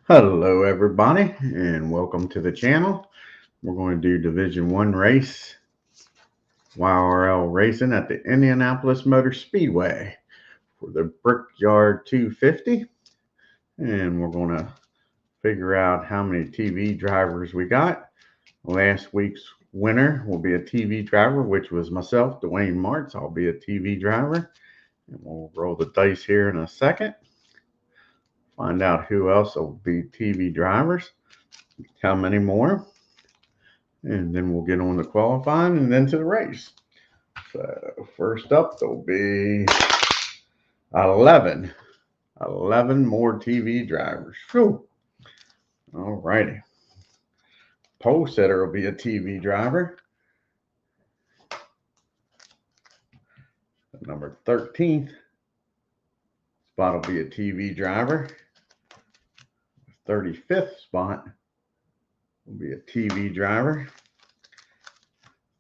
Hello everybody and welcome to the channel. We're going to do Division 1 race, Yrl racing at the Indianapolis Motor Speedway for the Brickyard 250. And we're going to figure out how many TV drivers we got. Last week's winner will be a TV driver, which was myself, Dwayne Martz. I'll be a TV driver. And we'll roll the dice here in a second. Find out who else will be TV drivers, how many more, and then we'll get on to qualifying and then to the race. So first up, there'll be 11 more TV drivers. Whew. All righty. Pole setter will be a TV driver. The number 13th spot will be a TV driver. The 35th spot will be a TV driver.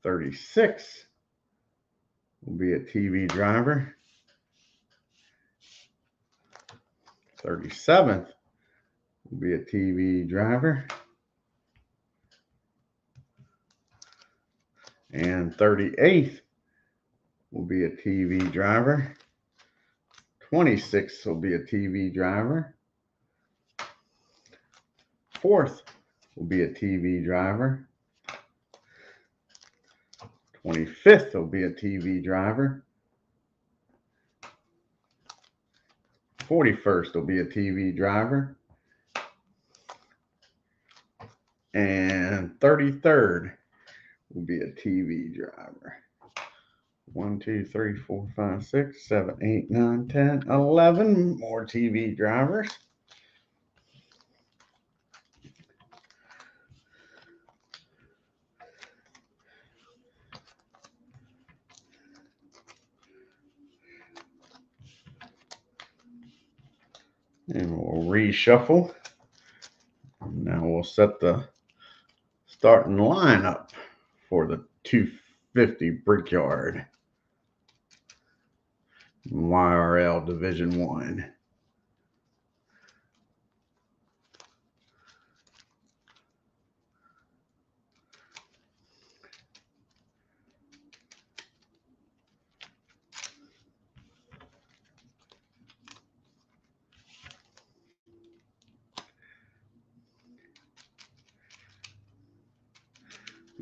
36 will be a TV driver. 37th will be a TV driver. And 38th will be a TV driver. 26th will be a TV driver. 4th will be a TV driver. 25th will be a TV driver. 41st will be a TV driver. And 33rd will be a TV driver. 1, 2, 3, 4, 5, 6, 7, 8, 9, 10, 11 more TV drivers. And we'll reshuffle. Now we'll set the starting lineup for the 250 Brickyard Yrl Division 1.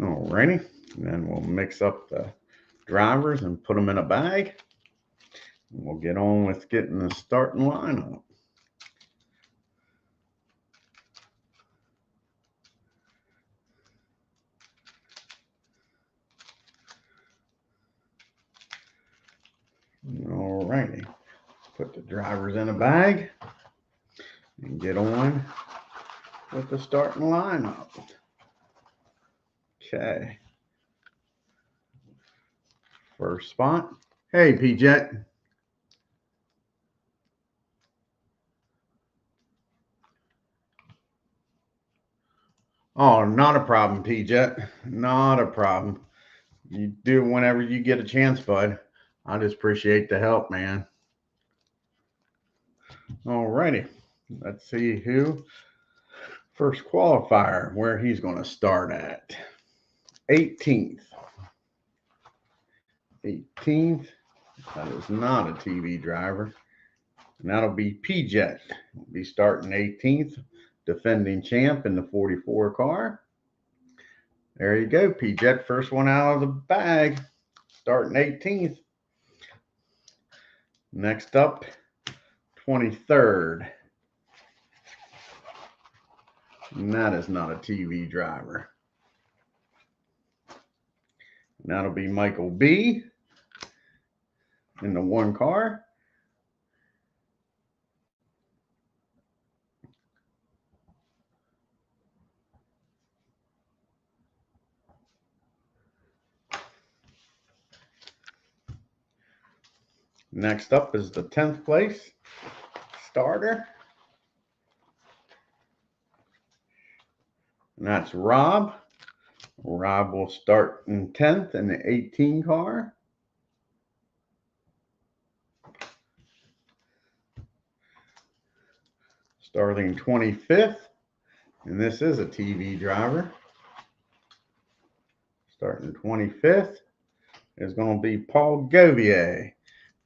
Alrighty, and then we'll mix up the drivers and put them in a bag. And we'll get on with getting the starting lineup. Alrighty, put the drivers in a bag and get on with the starting lineup. Okay. First spot. Hey, P-Jet. Oh, not a problem, P-Jet. Not a problem. You do whenever you get a chance, bud. I just appreciate the help, man. Alrighty. Let's see who. First qualifier, where he's going to start at. 18th. 18th. That is not a TV driver. And that'll be P-Jet. He'll be starting 18th. Defending champ in the 44 car. There you go, P-Jet. First one out of the bag. Starting 18th. Next up, 23rd. And that is not a TV driver. And that'll be Michael B. in the one car. Next up is the 10th place starter. And that's Rob. Rob will start in 10th in the 18 car. Starting 25th, and this is a TV driver. Starting 25th is going to be Paul Govier,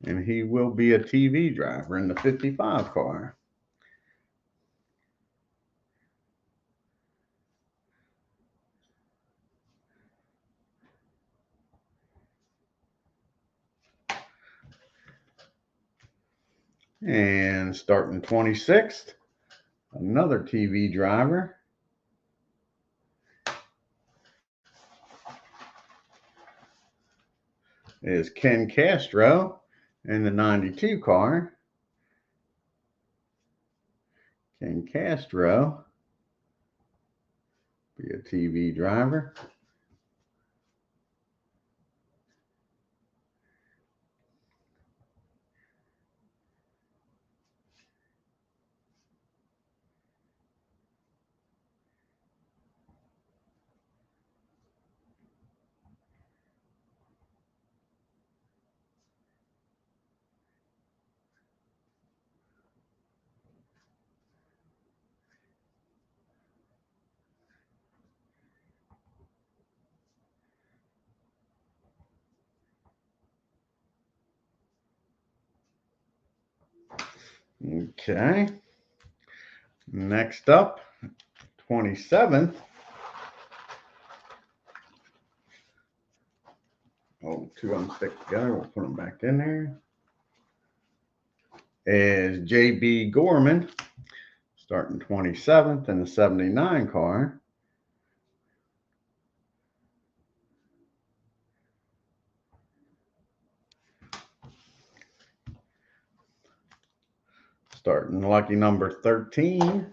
and he will be a TV driver in the 55 car. And starting 26th, another TV driver is Ken Castro in the 92 car. Ken Castro be a TV driver. Okay. Next up, 27th. Oh, two of them stick together. We'll put them back in there. Is J.B. Gorman, starting 27th in the 79 car. Starting lucky number 13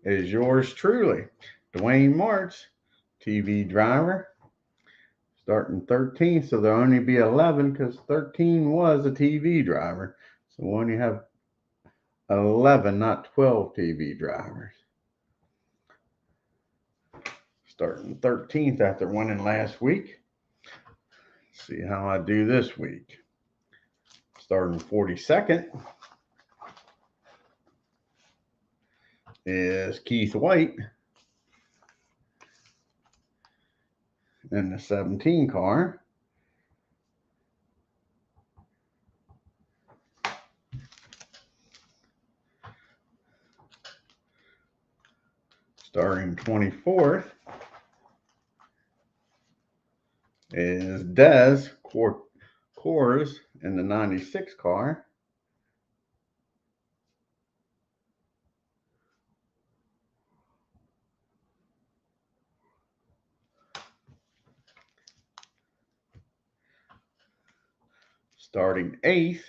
is yours truly, Dwayne Martz, TV driver. Starting 13, so there'll only be 11 because 13 was a TV driver. So we only have 11, not 12 TV drivers. Starting 13th after winning last week. See how I do this week. Starting 42nd is Keith White in the 17 car. Starting 24th is Des Kors in the 96 car. Starting 8th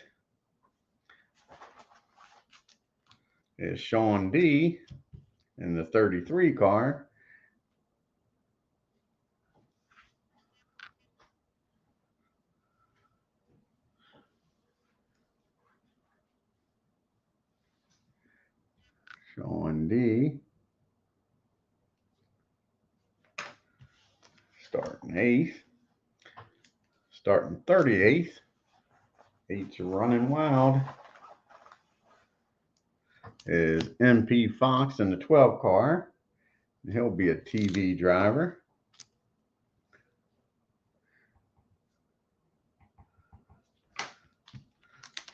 is Sean D in the 33 car. Sean D. Starting 8th. Starting 38th. 8's running wild. Is MP Fox in the 12 car. He'll be a TV driver.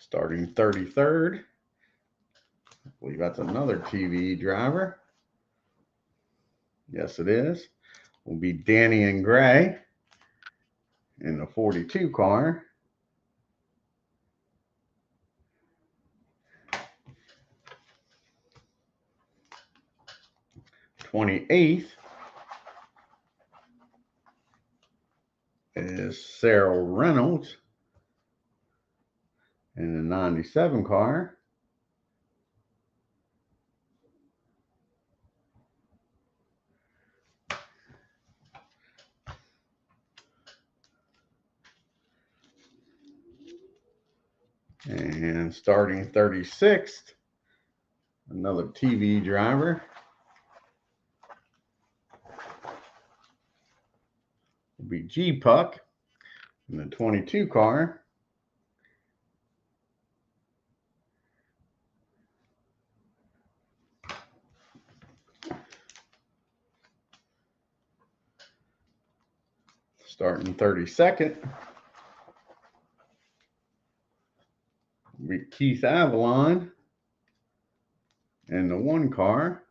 Starting 33rd. I believe that's another TV driver. Yes, it is. Will be Danny and Gray in the 42 car. '28th is Sarah Reynolds in the 97 car. And starting 36th, another TV driver will be G Puck in the 22 car. Starting 32nd will be Keith Avalon in the 1 car.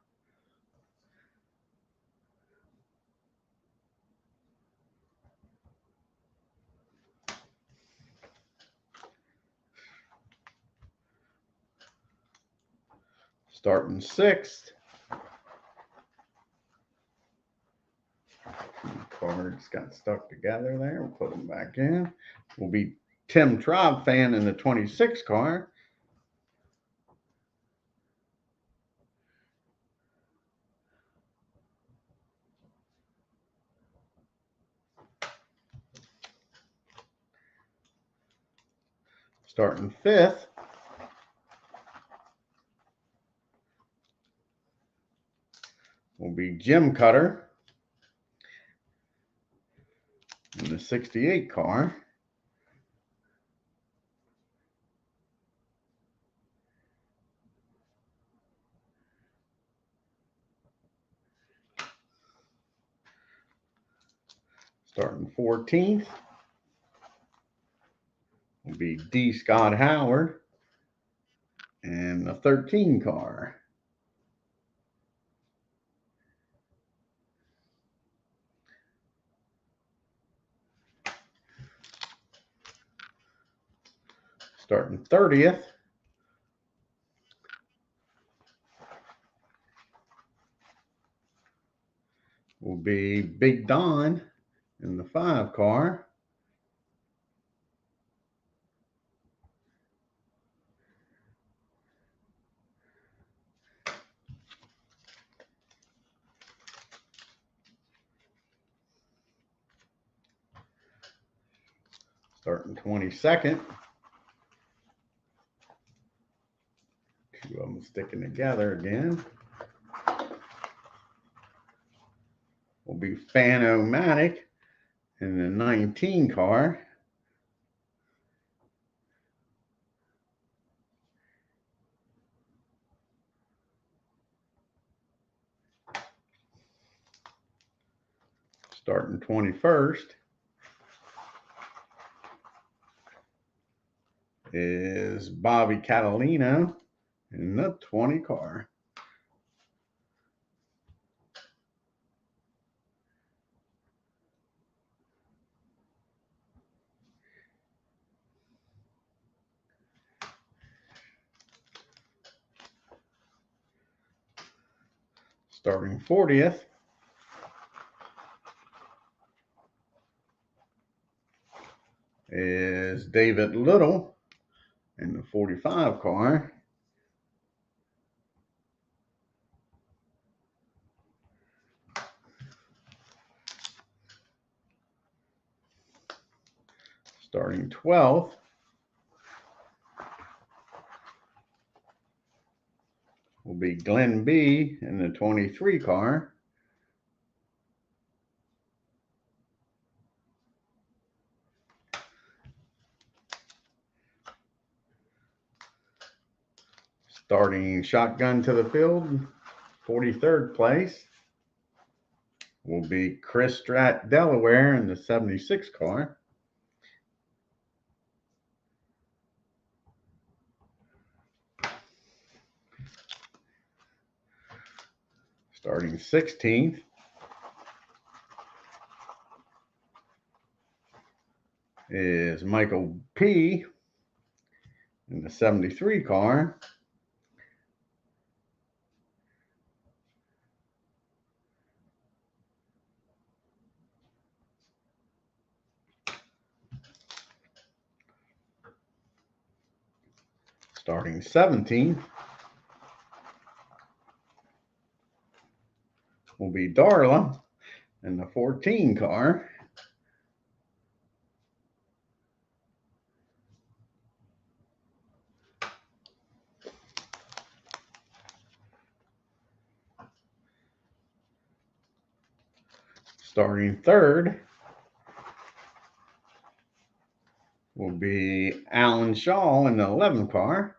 Starting 6th. Cards got stuck together there. We'll put them back in. Will be Tim Traub in the 26 car. Starting 5th. Will be Jim Cutter in the 68 car. Starting 14th will be D. Scott Howard in the 13 car. Starting 30th will be Big Don in the 5 car. Starting 22nd. 2 of them sticking together again. Will be Fan-O-Matic in the 19 car. Starting 21st is Bobby Catalino in the 20 car. Starting 40th is David Little in the 45 car. Starting 12th will be Glenn B in the 23 car. Starting shotgun to the field, 43rd place, will be Chris Stratt Delaware in the 76 car. Starting 16th is Michael P in the 73 car. Starting 17th will be Darla in the 14 car. Starting 3rd will be Alan Shaw in the 11 car.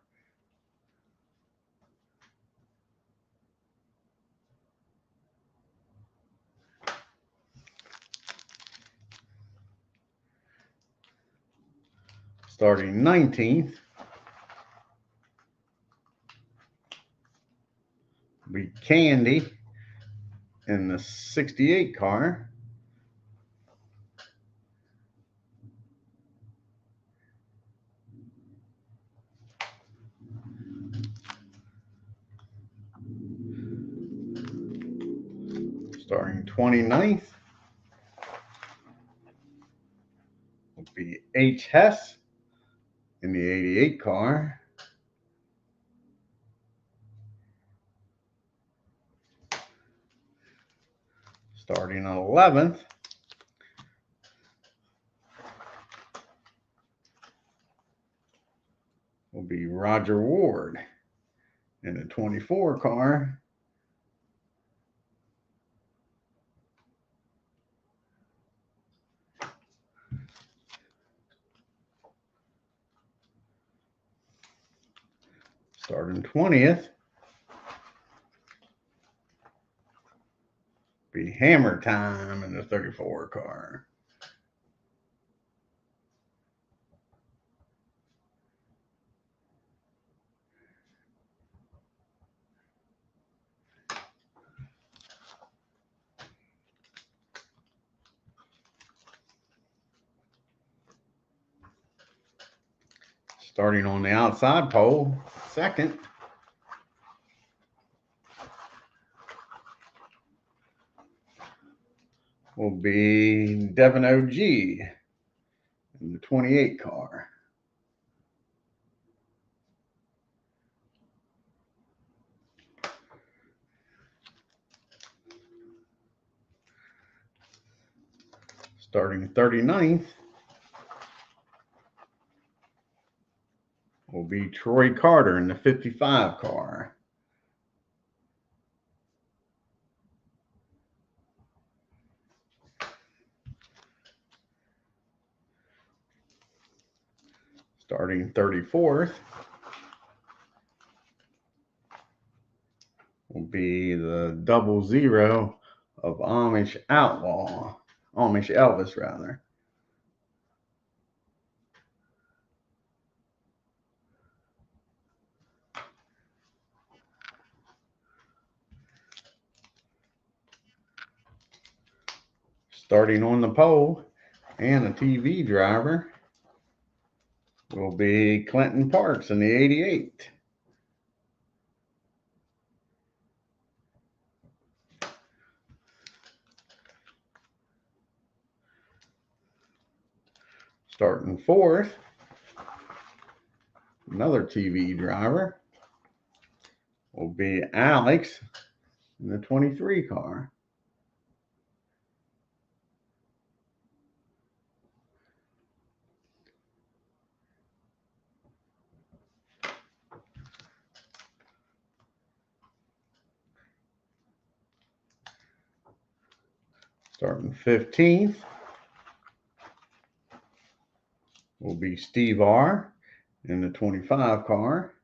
Starting 19th will be Candy in the 68 car. Starting 29th will be H. Hess in the 88 car. Starting 11th will be Roger Ward in the 24 car. Starting 20th be Hammer Time in the 34 car. Starting on the outside pole, second will be Devin OG in the 28 car. Starting 39th will be Troy Carter in the 55 car. Starting 34th will be the 00 of Amish Elvis rather. Starting on the pole and a TV driver will be Clinton Parks in the 88. Starting fourth, another TV driver will be Alex in the 23 car. Starting 15th will be Steve R in the 25 car.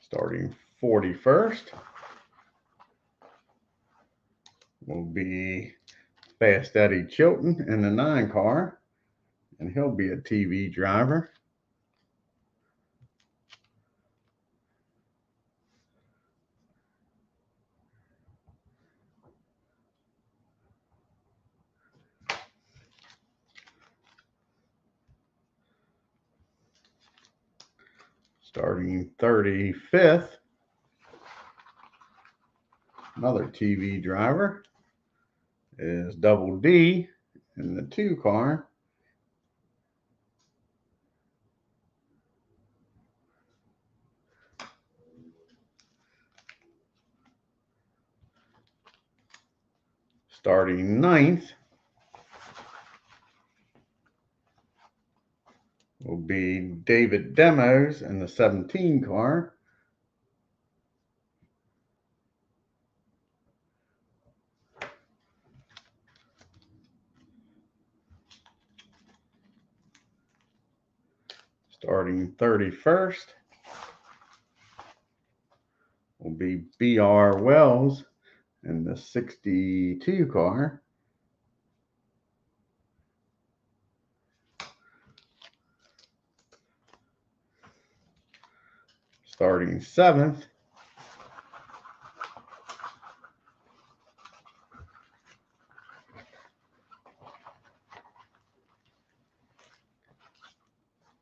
Starting 41st will be Fast Eddie Chilton in the 9 car, and he'll be a TV driver. Starting 35th, another TV driver is Double D in the 2 car. Starting 9th will be David Demos in the 17 car. Starting 31st be B.R. Wells in the 62 car. Starting 7th,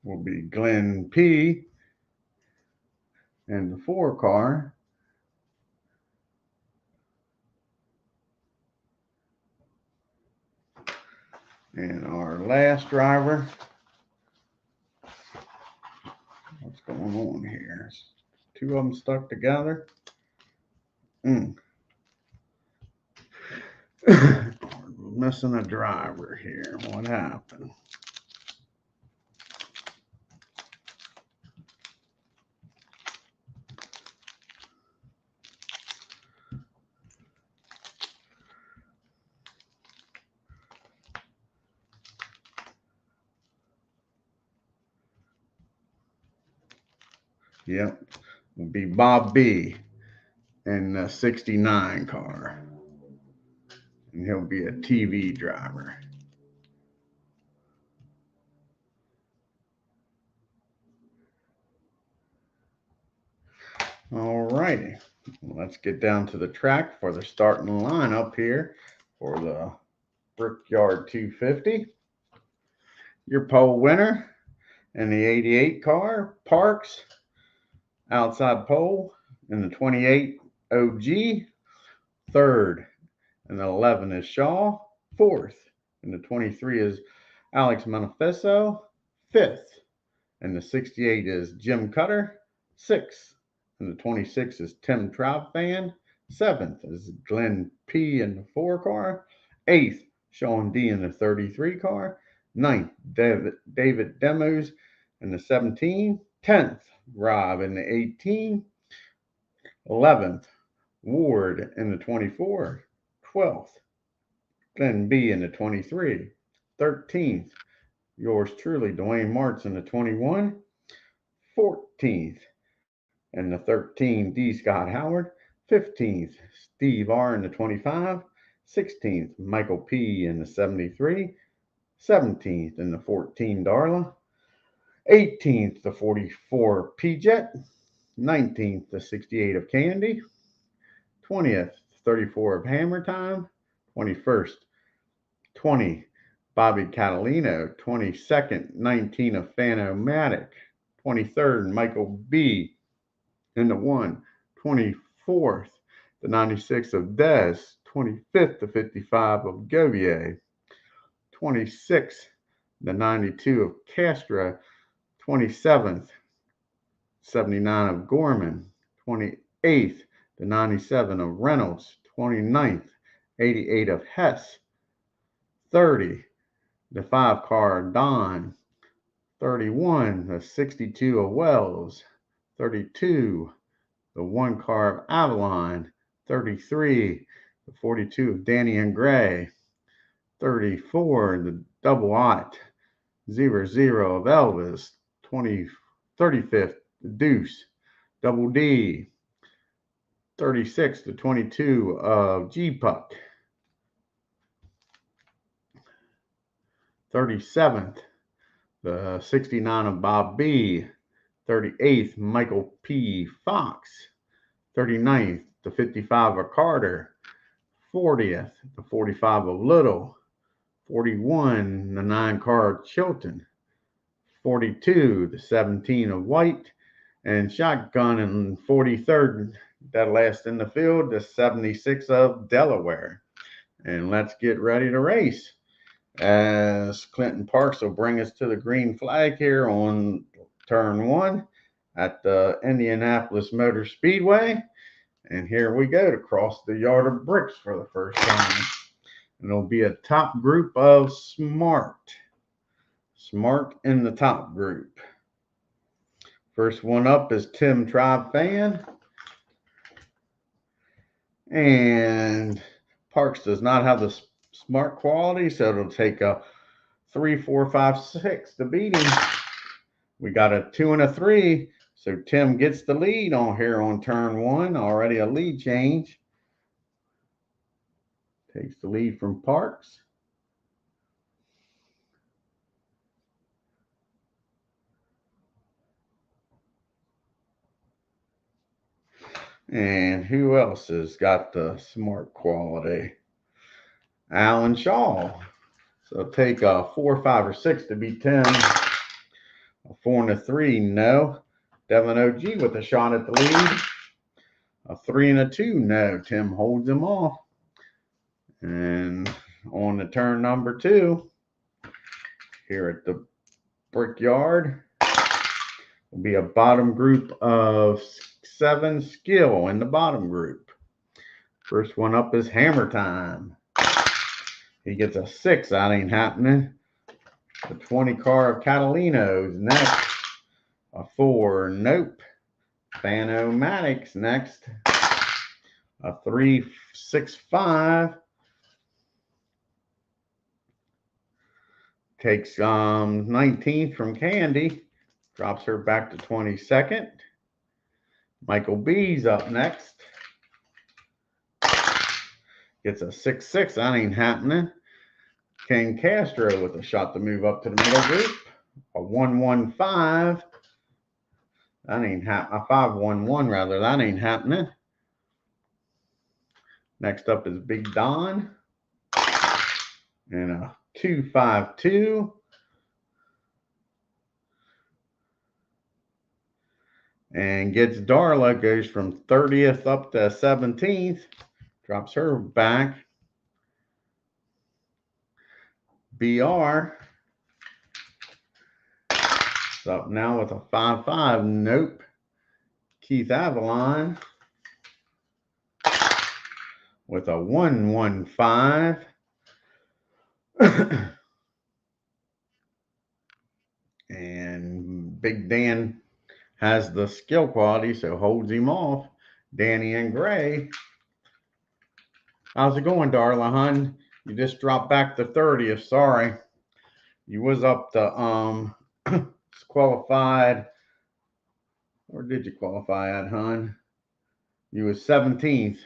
will be Glenn P. in the 4 car. And our last driver, what's going on here? 2 of them stuck together. We're missing a driver here. What happened? Yep, will be Bob B. in the 69 car. And he'll be a TV driver. All righty, let's get down to the track for the starting lineup here for the Brickyard 250. Your pole winner in the 88 car, Parks, outside pole in the 28 OG. Third and the 11 is Shaw. Fourth and the 23 is Alex Manafiso. Fifth and the 68 is Jim Cutter. Sixth and the 26 is Tim Troutfan. Seventh is Glenn P. in the 4 car. Eighth, Sean D. in the 33 car. Ninth, David Demos in the 17. 10th, Rob in the 18. 11th, Ward in the 24. 12th, Glenn B. in the 23. 13th, yours truly, Dwayne Martz in the 21. 14th, and the 13, D. Scott Howard. 15th, Steve R. in the 25. 16th, Michael P. in the 73. 17th and the 14, Darla. 18th, the 44, P-Jet. 19th, the 68 of Candy. 20th, 34 of Hammer Time. 21st, 20, Bobby Catalino. 22nd, 19 of Fanomatic. 23rd, Michael B. in the 1. 24th, the 96 of Dez. 25th, the 55 of Govier. 26th, the 92 of Castro. 27th, 79 of Gorman. 28th, the 97 of Reynolds. 29th, 88 of Hess. 30, the 5 car Don. 31, the 62 of Wells. 32, the 1 car of Avalon. 33, the 42 of Danny and Gray. 34, the double aught 00 of Elvis. 35th, the Deuce, double D. 36th, the 22 of G-Puck. 37th, the 69 of Bob B. 38th, Michael P. Fox. 39th, the 55 of Carter. 40th, the 45 of Little. 41, the 9 car of Chilton. 42, the 17 of White. And shotgun in 43rd, that last in the field, the 76 of Delaware. And let's get ready to race, as Clinton Parks will bring us to the green flag here on turn 1 at the Indianapolis Motor Speedway. And here we go to cross the yard of bricks for the first time. And it'll be a top group of Smart in the top group. First one up is Tim Troutfan. And Parks does not have the Smart quality, so it'll take a 3, 4, 5, 6 to beat him. We got a 2 and a 3, So Tim gets the lead on here on turn one. Already a lead change. Takes the lead from Parks. And who else has got the smart quality? Alan Shaw. So take a 4, 5, or 6 to beat Tim. A 4 and a 3, no. Devin OG with a shot at the lead. A 3 and a 2, no. Tim holds him off. And on to turn number 2, here at the Brickyard, will be a bottom group of 7 skill in the bottom group. First one up is Hammer Time. He gets a 6. That ain't happening. The 20 car of Catalino's next. A 4. Nope. Phanomatics next. A 3, 6, 5. Takes 19th from Candy. Drops her back to 22nd. Michael B's up next. Gets a 6, 6. That ain't happening. Ken Castro with a shot to move up to the middle group. A 1, 1, 5. That ain't happening. A 5, 1, 1 rather. That ain't happening. Next up is Big Don. And a 2, 5, 2. And gets Darla, goes from 30th up to 17th. Drops her back. BR. It's up now with a 5, 5. Nope. Keith Avalon with a 1, 1, 5. And Big Dan has the skill quality, so holds him off. Danny and Gray. How's it going, Darla, hun? You just dropped back to 30th. Sorry. You was up to qualified. Where did you qualify at, hun? You was 17th.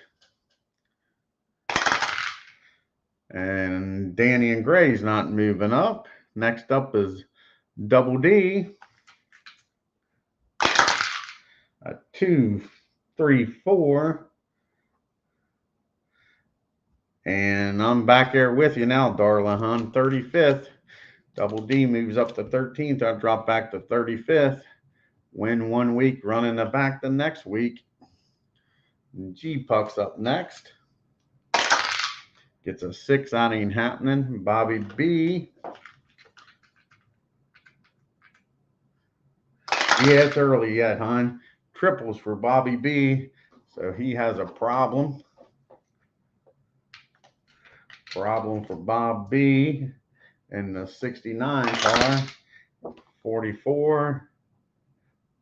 And Danny and Gray's not moving up. Next up is Double D. A 2, 3, 4. And I'm back there with you now, Darla, hun. 35th. Double D moves up to 13th. I drop back to 35th. Win 1 week, running the back the next week. G-Puck's up next. Gets a 6. That ain't happening. Bobby B. Yeah, it's early yet, hon. Triples for Bobby B. So he has a problem. Problem for Bob B. In the 69 car. 44.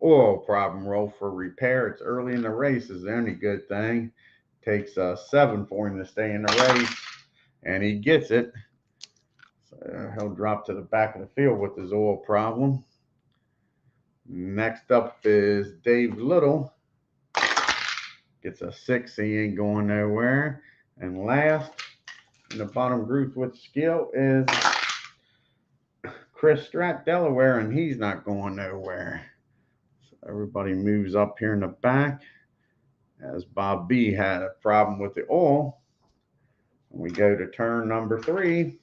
Oil problem roll for repair. It's early in the race is the only good thing. Takes a 7 for him to stay in the race. And he gets it. So he'll drop to the back of the field with his oil problem. Next up is Dave Little. Gets a 6. He ain't going nowhere. And last in the bottom group with skill is Chris Stratt, Delaware, and he's not going nowhere. So everybody moves up here in the back as Bob B had a problem with the oil. We go to turn number 3.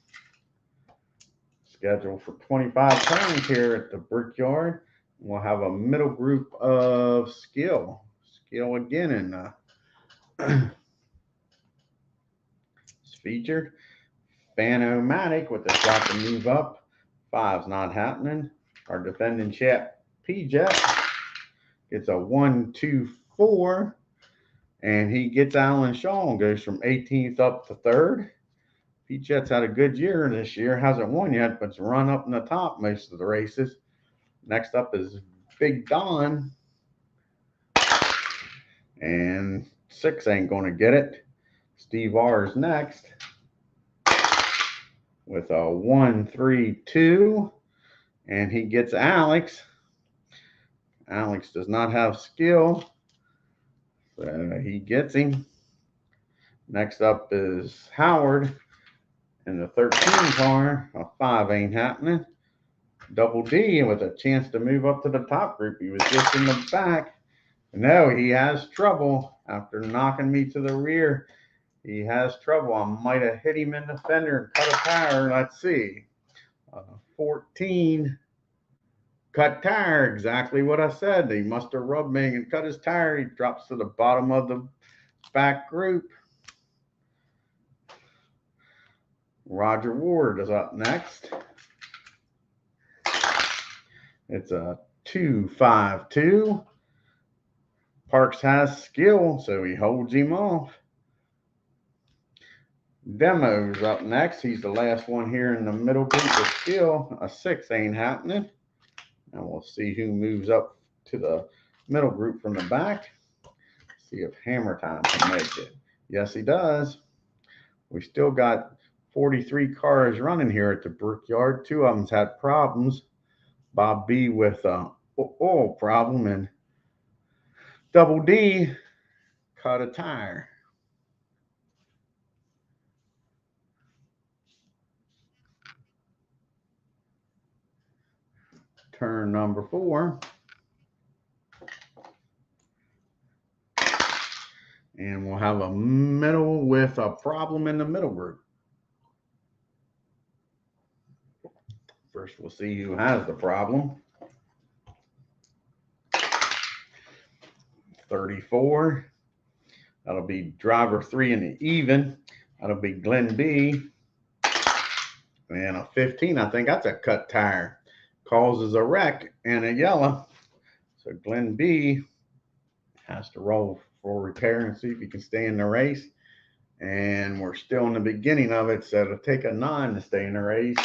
Scheduled for 25 turns here at the Brickyard. We'll have a middle group of skill. Skill again in the featured. Phanomatic with the shot to move up. 5's not happening. Our defending champ, P-Jet, gets a 1, 2, 4. And he gets Alan Shaw and goes from 18th up to 3rd. P-Jet's had a good year this year. Hasn't won yet, but's run up in the top most of the races. Next up is Big Don. And 6 ain't going to get it. Steve R is next with a 1, 3, 2. And he gets Alex. Alex does not have skill, so he gets him. Next up is Howard in the 13 car. A 5 ain't happening. Double D with a chance to move up to the top group. He was just in the back. No, he has trouble after knocking me to the rear. He has trouble. I might have hit him in the fender and cut a tire. Let's see. 14. Cut tire. Exactly what I said. He must have rubbed me and cut his tire. He drops to the bottom of the back group. Roger Ward is up next. It's a 2-5-2. Parks has skill, so he holds him off. Demo's up next. He's the last one here in the middle group with skill. A 6 ain't happening. And we'll see who moves up to the middle group from the back. See if Hammer Time can make it. Yes, he does. We still got 43 cars running here at the Brickyard. 2 of them's had problems. Bob B with a oil problem, and Double D cut a tire. Turn number 4. And we'll have a middle with a problem in the middle group. First, we'll see who has the problem. 34. That'll be driver 3 in the even. That'll be Glenn B. And a 15, I think that's a cut tire. Causes a wreck and a yellow. So Glenn B has to roll for repair and see if he can stay in the race. And we're still in the beginning of it, so it'll take a 9 to stay in the race.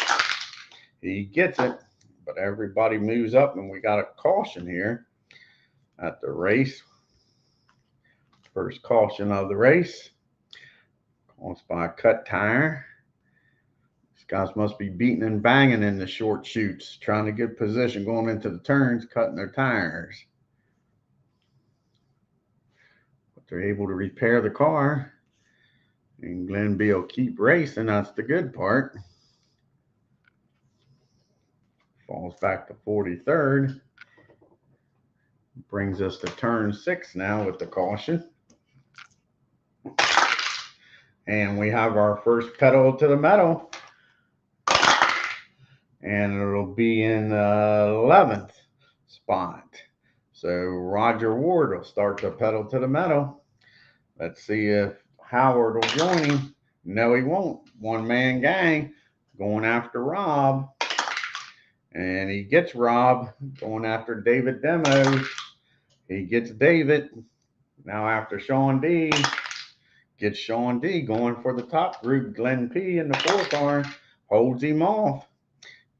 He gets it, but everybody moves up, and we got a caution here at the race. First caution of the race. Caused by a cut tire. These guys must be beating and banging in the short chutes, trying to get position going into the turns, cutting their tires. But they're able to repair the car. And Glenn B will keep racing. That's the good part. Falls back to 43rd. Brings us to turn 6 now with the caution. And we have our first pedal to the metal. And it'll be in the 11th spot. So Roger Ward will start the pedal to the metal. Let's see if Howard will join him. No, he won't. One-man gang going after Rob. And he gets Rob going after David Demos. He gets David. Now after Sean D. Gets Sean D going for the top group. Glenn P in the 4 car holds him off.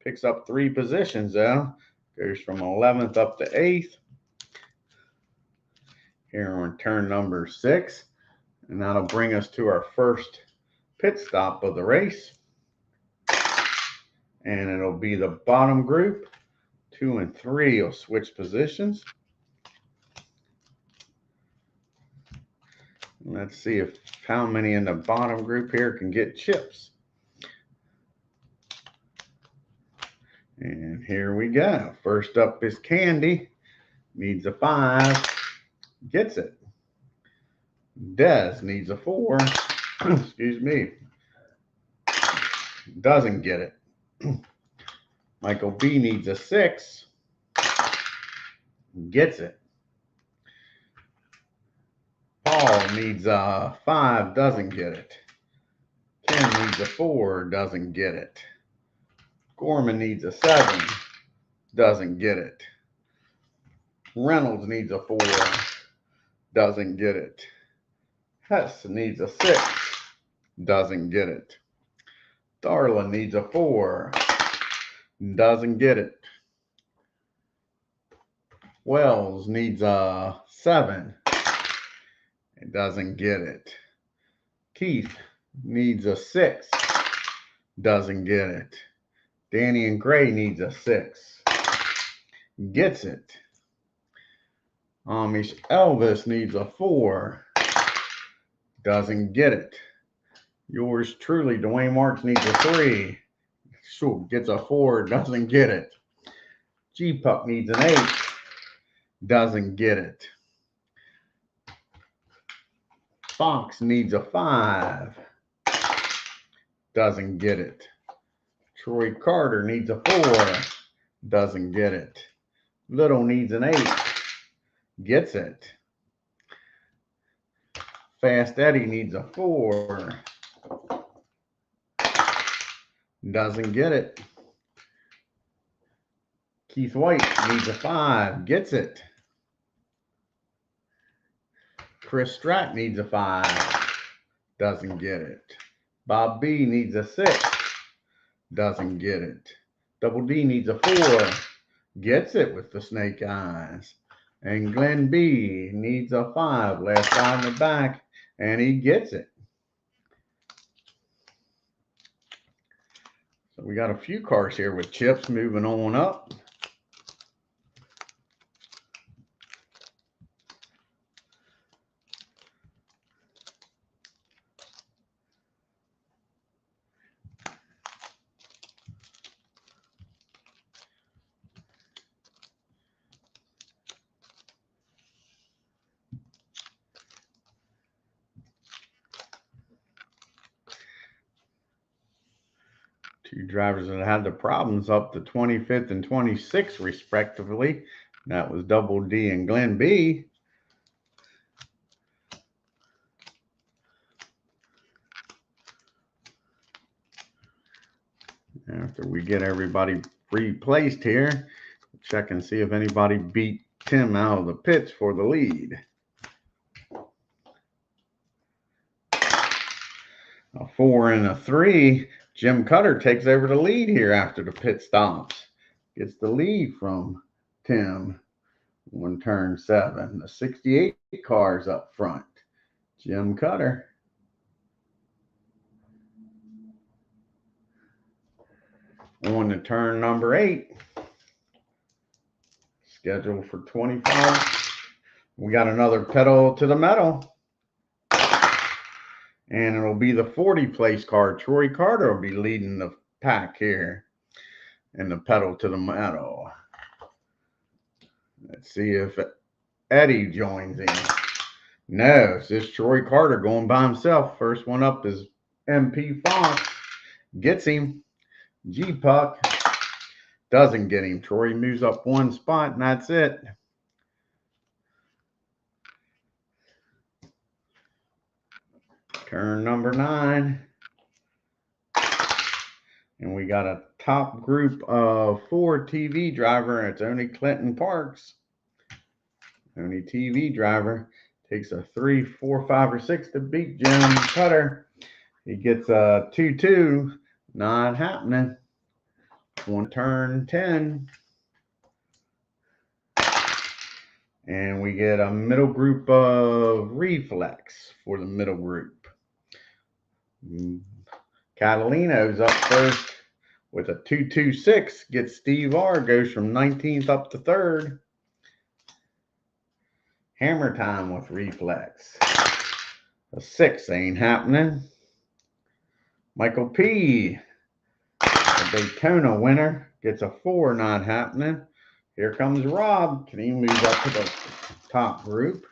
Picks up 3 positions though. Goes from 11th up to 8th. Here on turn number 6. And that'll bring us to our first pit stop of the race. And it'll be the bottom group. 2 and 3 will switch positions. Let's see if how many in the bottom group here can get chips. And here we go. First up is Candy. Needs a 5. Gets it. Des needs a 4. Excuse me. Doesn't get it. Michael B needs a 6. Gets it. Paul needs a 5. Doesn't get it. Ken needs a 4. Doesn't get it. Gorman needs a 7. Doesn't get it. Reynolds needs a 4. Doesn't get it. Hess needs a 6. Doesn't get it. Darla needs a 4. Doesn't get it. Wells needs a 7. It doesn't get it. Keith needs a 6. Doesn't get it. Danny and Gray needs a 6. Gets it. Amish Elvis needs a 4. Doesn't get it. Yours truly, Dwayne Marks, needs a 3. Sure, gets a 4. Doesn't get it. G-Puck needs an 8. Doesn't get it. Fox needs a 5. Doesn't get it. Troy Carter needs a 4. Doesn't get it. Little needs an 8. Gets it. Fast Eddie needs a 4. Doesn't get it. Keith White needs a 5. Gets it. Chris Stratt needs a 5. Doesn't get it. Bob B needs a 6. Doesn't get it. Double D needs a 4. Gets it with the snake eyes. And Glenn B needs a 5. Last guy in the back. And he gets it. So we got a few cars here with chips moving on up. Two drivers that had the problems up to 25th and 26th, respectively. That was Double D and Glenn B. After we get everybody replaced here, check and see if anybody beat Tim out of the pits for the lead. A 4 and a 3. Jim Cutter takes over the lead here after the pit stops. Gets the lead from Tim on turn 7. The 68 cars up front. Jim Cutter. On to turn number 8. Scheduled for 25. We got another pedal to the metal. And it'll be the 40 place car. Troy Carter will be leading the pack here in the pedal to the metal. Let's see if Eddie joins in. No, it's just Troy Carter going by himself. First one up is MP Fox. Gets him. G-Puck doesn't get him. Troy moves up one spot, and that's it. Turn number 9. And we got a top group of 4 TV driver. It's only Clinton Parks. Only TV driver. Takes a 3, 4, 5, or 6 to beat Jim Cutter. He gets a 2-2. Not happening. On turn 10. And we get a middle group of Reflex for the middle group. Catalino's up first with a 2-2-6. Gets Steve R. Goes from 19th up to 3rd. Hammer time with Reflex. A 6 ain't happening. Michael P., a Daytona winner, gets a 4, not happening. Here comes Rob. Can he move up to the top group?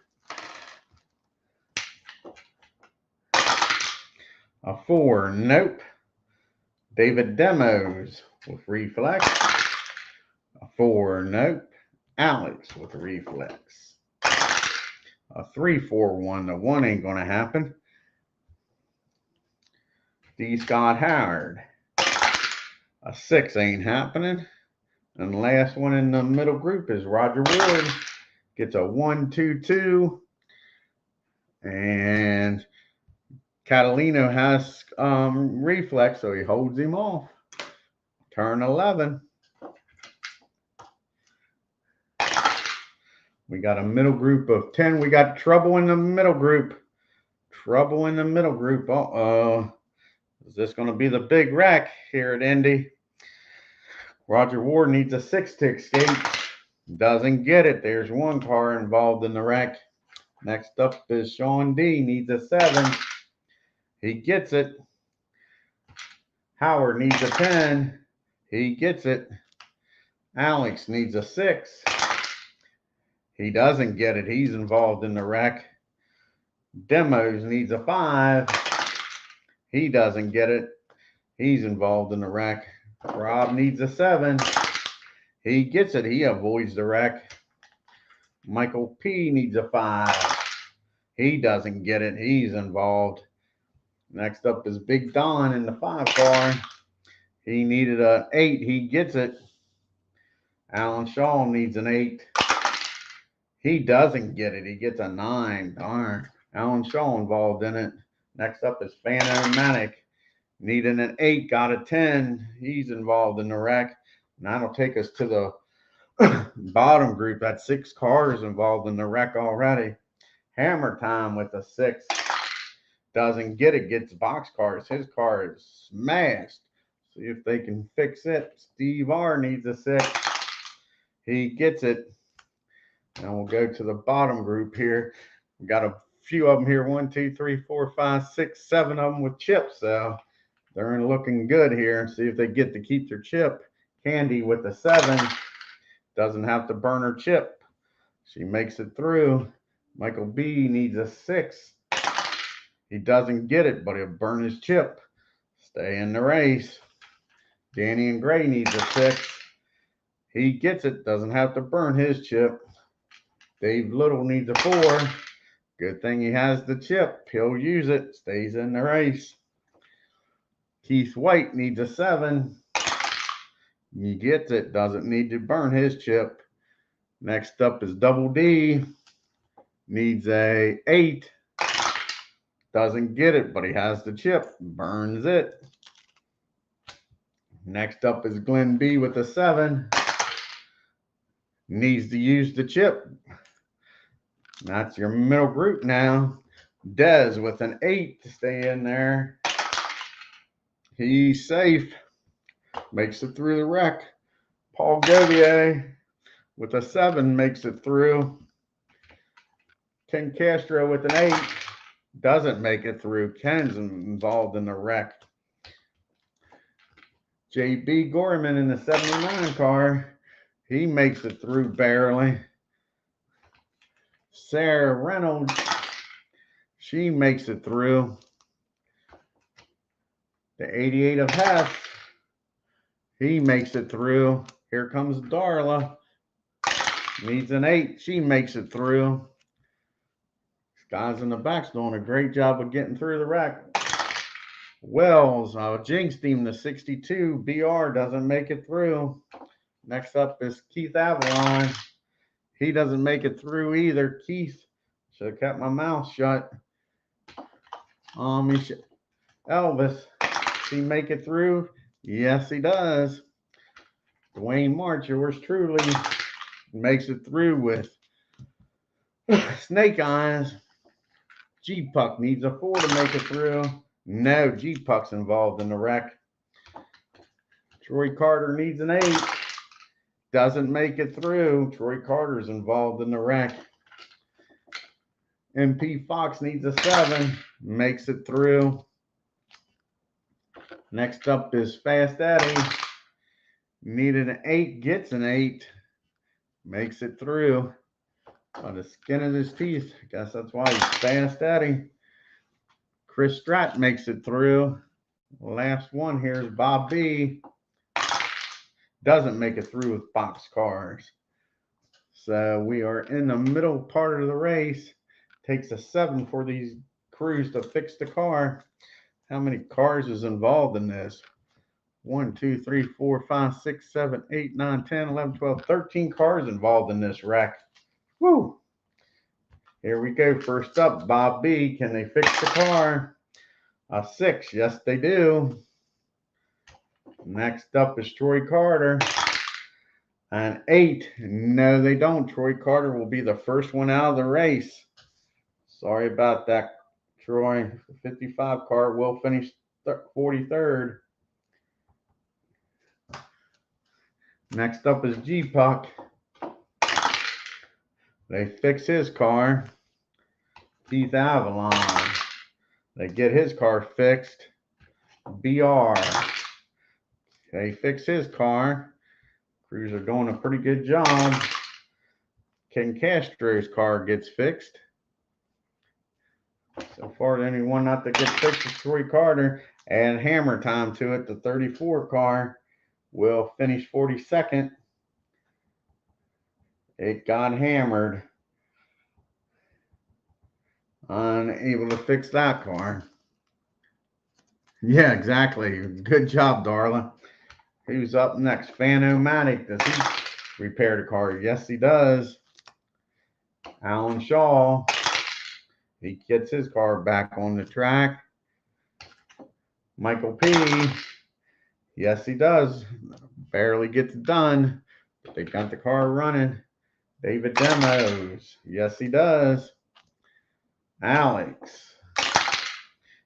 A 4, nope. David Demos with Reflex. A 4, nope. Alex with Reflex. A 3-4-1. The 1 ain't going to happen. D. Scott Howard. A 6 ain't happening. And the last one in the middle group is Roger Ward. Gets a 1-2-2. And Catalino has Reflex, so he holds him off. Turn 11. We got a middle group of 10. We got trouble in the middle group. Trouble in the middle group. Uh-oh. Is this going to be the big wreck here at Indy? Roger Ward needs a 6 to escape. Doesn't get it. There's one car involved in the wreck. Next up is Sean D. Needs a 7. He gets it. Howard needs a 10. He gets it. Alex needs a 6. He doesn't get it. He's involved in the wreck. Demos needs a 5. He doesn't get it. He's involved in the wreck. Rob needs a 7. He gets it. He avoids the wreck. Michael P needs a 5. He doesn't get it. He's involved. Next up is Big Don in the 5 car. He needed an 8. He gets it. Alan Shaw needs an 8. He doesn't get it. He gets a 9. Darn. Alan Shaw involved in it. Next up is Fanomatic. Needing an 8. Got a 10. He's involved in the wreck. And that'll take us to the bottom group. That's 6 cars involved in the wreck already. Hammer Time with a 6. Doesn't get it. Gets box cars. His car is smashed. See if they can fix it. Steve R needs a 6. He gets it. And we'll go to the bottom group here. We got a few of them here. 1, 2, 3, 4, 5, 6, 7 of them with chips. So they're looking good here. See if they get to keep their chip. Candy with a 7. Doesn't have to burn her chip. She makes it through. Michael B needs a 6. He doesn't get it, but he'll burn his chip. Stay in the race. Danny and Gray needs a 6. He gets it. Doesn't have to burn his chip. Dave Little needs a 4. Good thing he has the chip. He'll use it. Stays in the race. Keith White needs a 7. He gets it. Doesn't need to burn his chip. Next up is Double D. Needs a 8. Doesn't get it, but he has the chip. Burns it. Next up is Glenn B with a 7. Needs to use the chip. That's your middle group now. Dez with an 8 to stay in there. He's safe. Makes it through the wreck. Paul Govier with a 7 makes it through. Ken Castro with an 8 doesn't make it through. Ken's involved in the wreck. JB Gorman in the 79 car. He makes it through barely. Sarah Reynolds, she makes it through. The 88 of Hess, he makes it through. Here comes Darla. Needs an 8. She makes it through. This guy's in the back's doing a great job of getting through the wreck. Wells, Jinx team, the 62. BR doesn't make it through. Next up is Keith Avalon. He doesn't make it through either. Keith, should have kept my mouth shut. Elvis, does he make it through? Yes, he does. Dwayne March, yours truly, makes it through with Snake Eyes. G-Puck needs a 4 to make it through. No, G-Puck's involved in the wreck. Troy Carter needs an 8. Doesn't make it through. Troy Carter's involved in the wreck. MP Fox needs a 7. Makes it through. Next up is Fast Eddie. Needed an 8. Gets an 8. Makes it through. By the skin of his teeth. I guess that's why he's Fast Eddie. Chris Stratt makes it through. Last one here is Bob B. Doesn't make it through with box cars. So we are in the middle part of the race. Takes a 7 for these crews to fix the car. How many cars is involved in this? 1, 2, 3, 4, 5, 6, 7, 8, 9, 10, 11, 12, 13 cars involved in this wreck. Woo! Here we go. First up, Bob B. Can they fix the car? A 6. Yes, they do. Next up is Troy Carter. An 8. No, they don't. Troy Carter will be the first one out of the race. Sorry about that, Troy. The 55 car will finish 43rd. Next up is G-Puck. They fix his car. Keith Avalon. They get his car fixed. BR. They fix his car. Crews are doing a pretty good job. Ken Castro's car gets fixed. So far, the only one not to get fixed is Troy Carter. Add hammer time to it. The 34 car will finish 42nd. It got hammered. Unable to fix that car. Yeah, exactly. Good job, Darla. Who's up next? Fan-O-Matic. Does he repair the car? Yes, he does. Alan Shaw. He gets his car back on the track. Michael P. Yes, he does. Barely gets done, but they got the car running. David Demos. Yes, he does. Alex.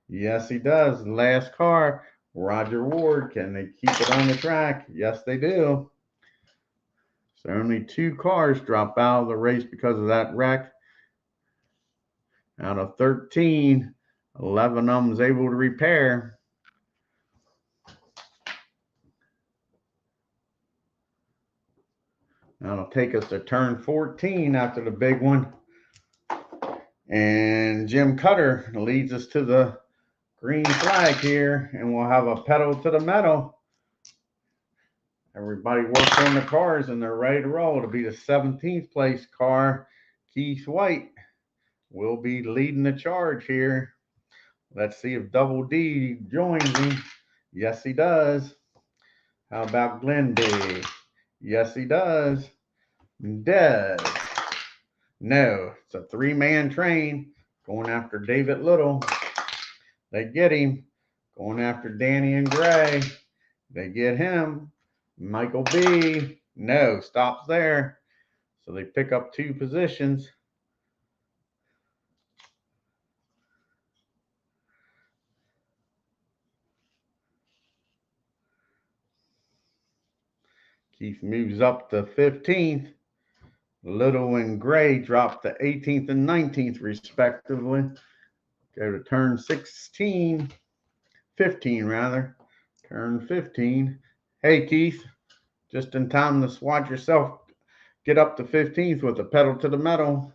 Yes, he does. Last car. Roger Ward. Can they keep it on the track? Yes, they do. So only 2 cars drop out of the race because of that wreck. Out of 13, 11 of them is able to repair. That'll take us to turn 14 after the big one. And Jim Cutter leads us to the green flag here, and we'll have a pedal to the metal. Everybody works on the cars and they're ready to roll. It'll be the 17th place car. Keith White will be leading the charge here. Let's see if Double D joins him. Yes, he does. How about Glenn B? Yes, he does. Des. No, it's a 3-man train going after David Little. They get him. Going after Danny and Gray. They get him. Michael B. No, stops there. So they pick up 2 positions. Keith moves up to 15th. Little and Gray drop to 18th and 19th, respectively. Go to turn 15 rather. Turn 15. Hey, Keith, just in time to watch yourself get up to 15th with the pedal to the metal.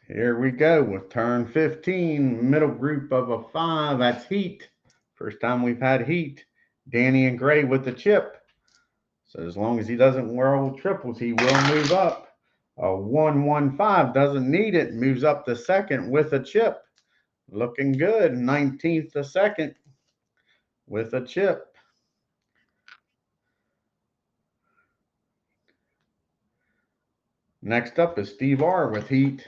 Here we go with turn 15, middle group of a 5. That's heat. First time we've had heat. Danny and Gray with the chip. So as long as he doesn't whirl triples, he will move up. A 115 doesn't need it. Moves up to second with a chip. Looking good. 19th to second with a chip. Next up is Steve R with heat.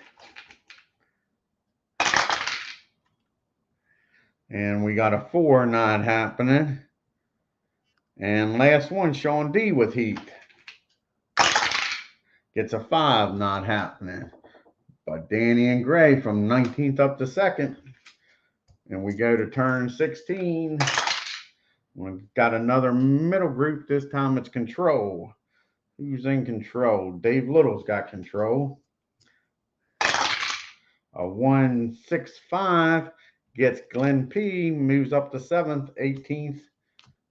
And we got a 4 not happening. And last one, Sean D with heat. Gets a 5 not happening. But Danny and Gray from 19th up to second. And we go to turn 16. We've got another middle group. This time it's control. Who's in control? Dave Little's got control. A 165 gets Glenn P. Moves up to 7th, 18th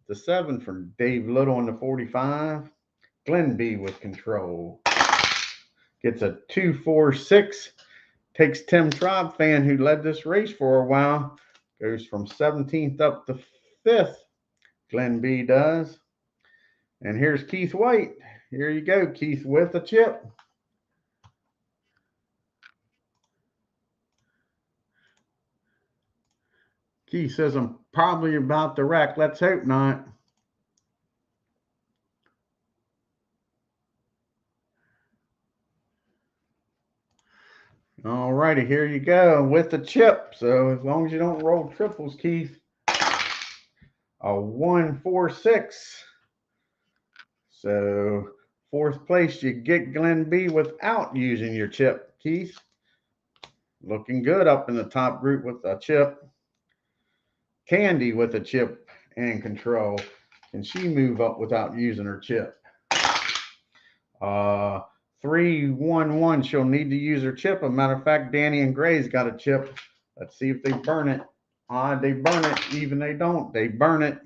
to 7th for Dave Little in the 45. Glenn B with control. Gets a 246. Takes Tim Trobfan, who led this race for a while. Goes from 17th up to 5th. Glenn B does. And here's Keith White. Here you go, Keith, with a chip. Keith says, I'm probably about to wreck. Let's hope not. All righty, here you go with the chip. So as long as you don't roll triples, Keith. A 146. So 4th place, you get Glenn B without using your chip, Keith. looking good up in the top group with a chip. Candy with a chip and control. Can she move up without using her chip? 3-1-1. She'll need to use her chip. As a matter of fact, Danny and Gray's got a chip. Let's see if they burn it. They burn it. Even they don't, they burn it.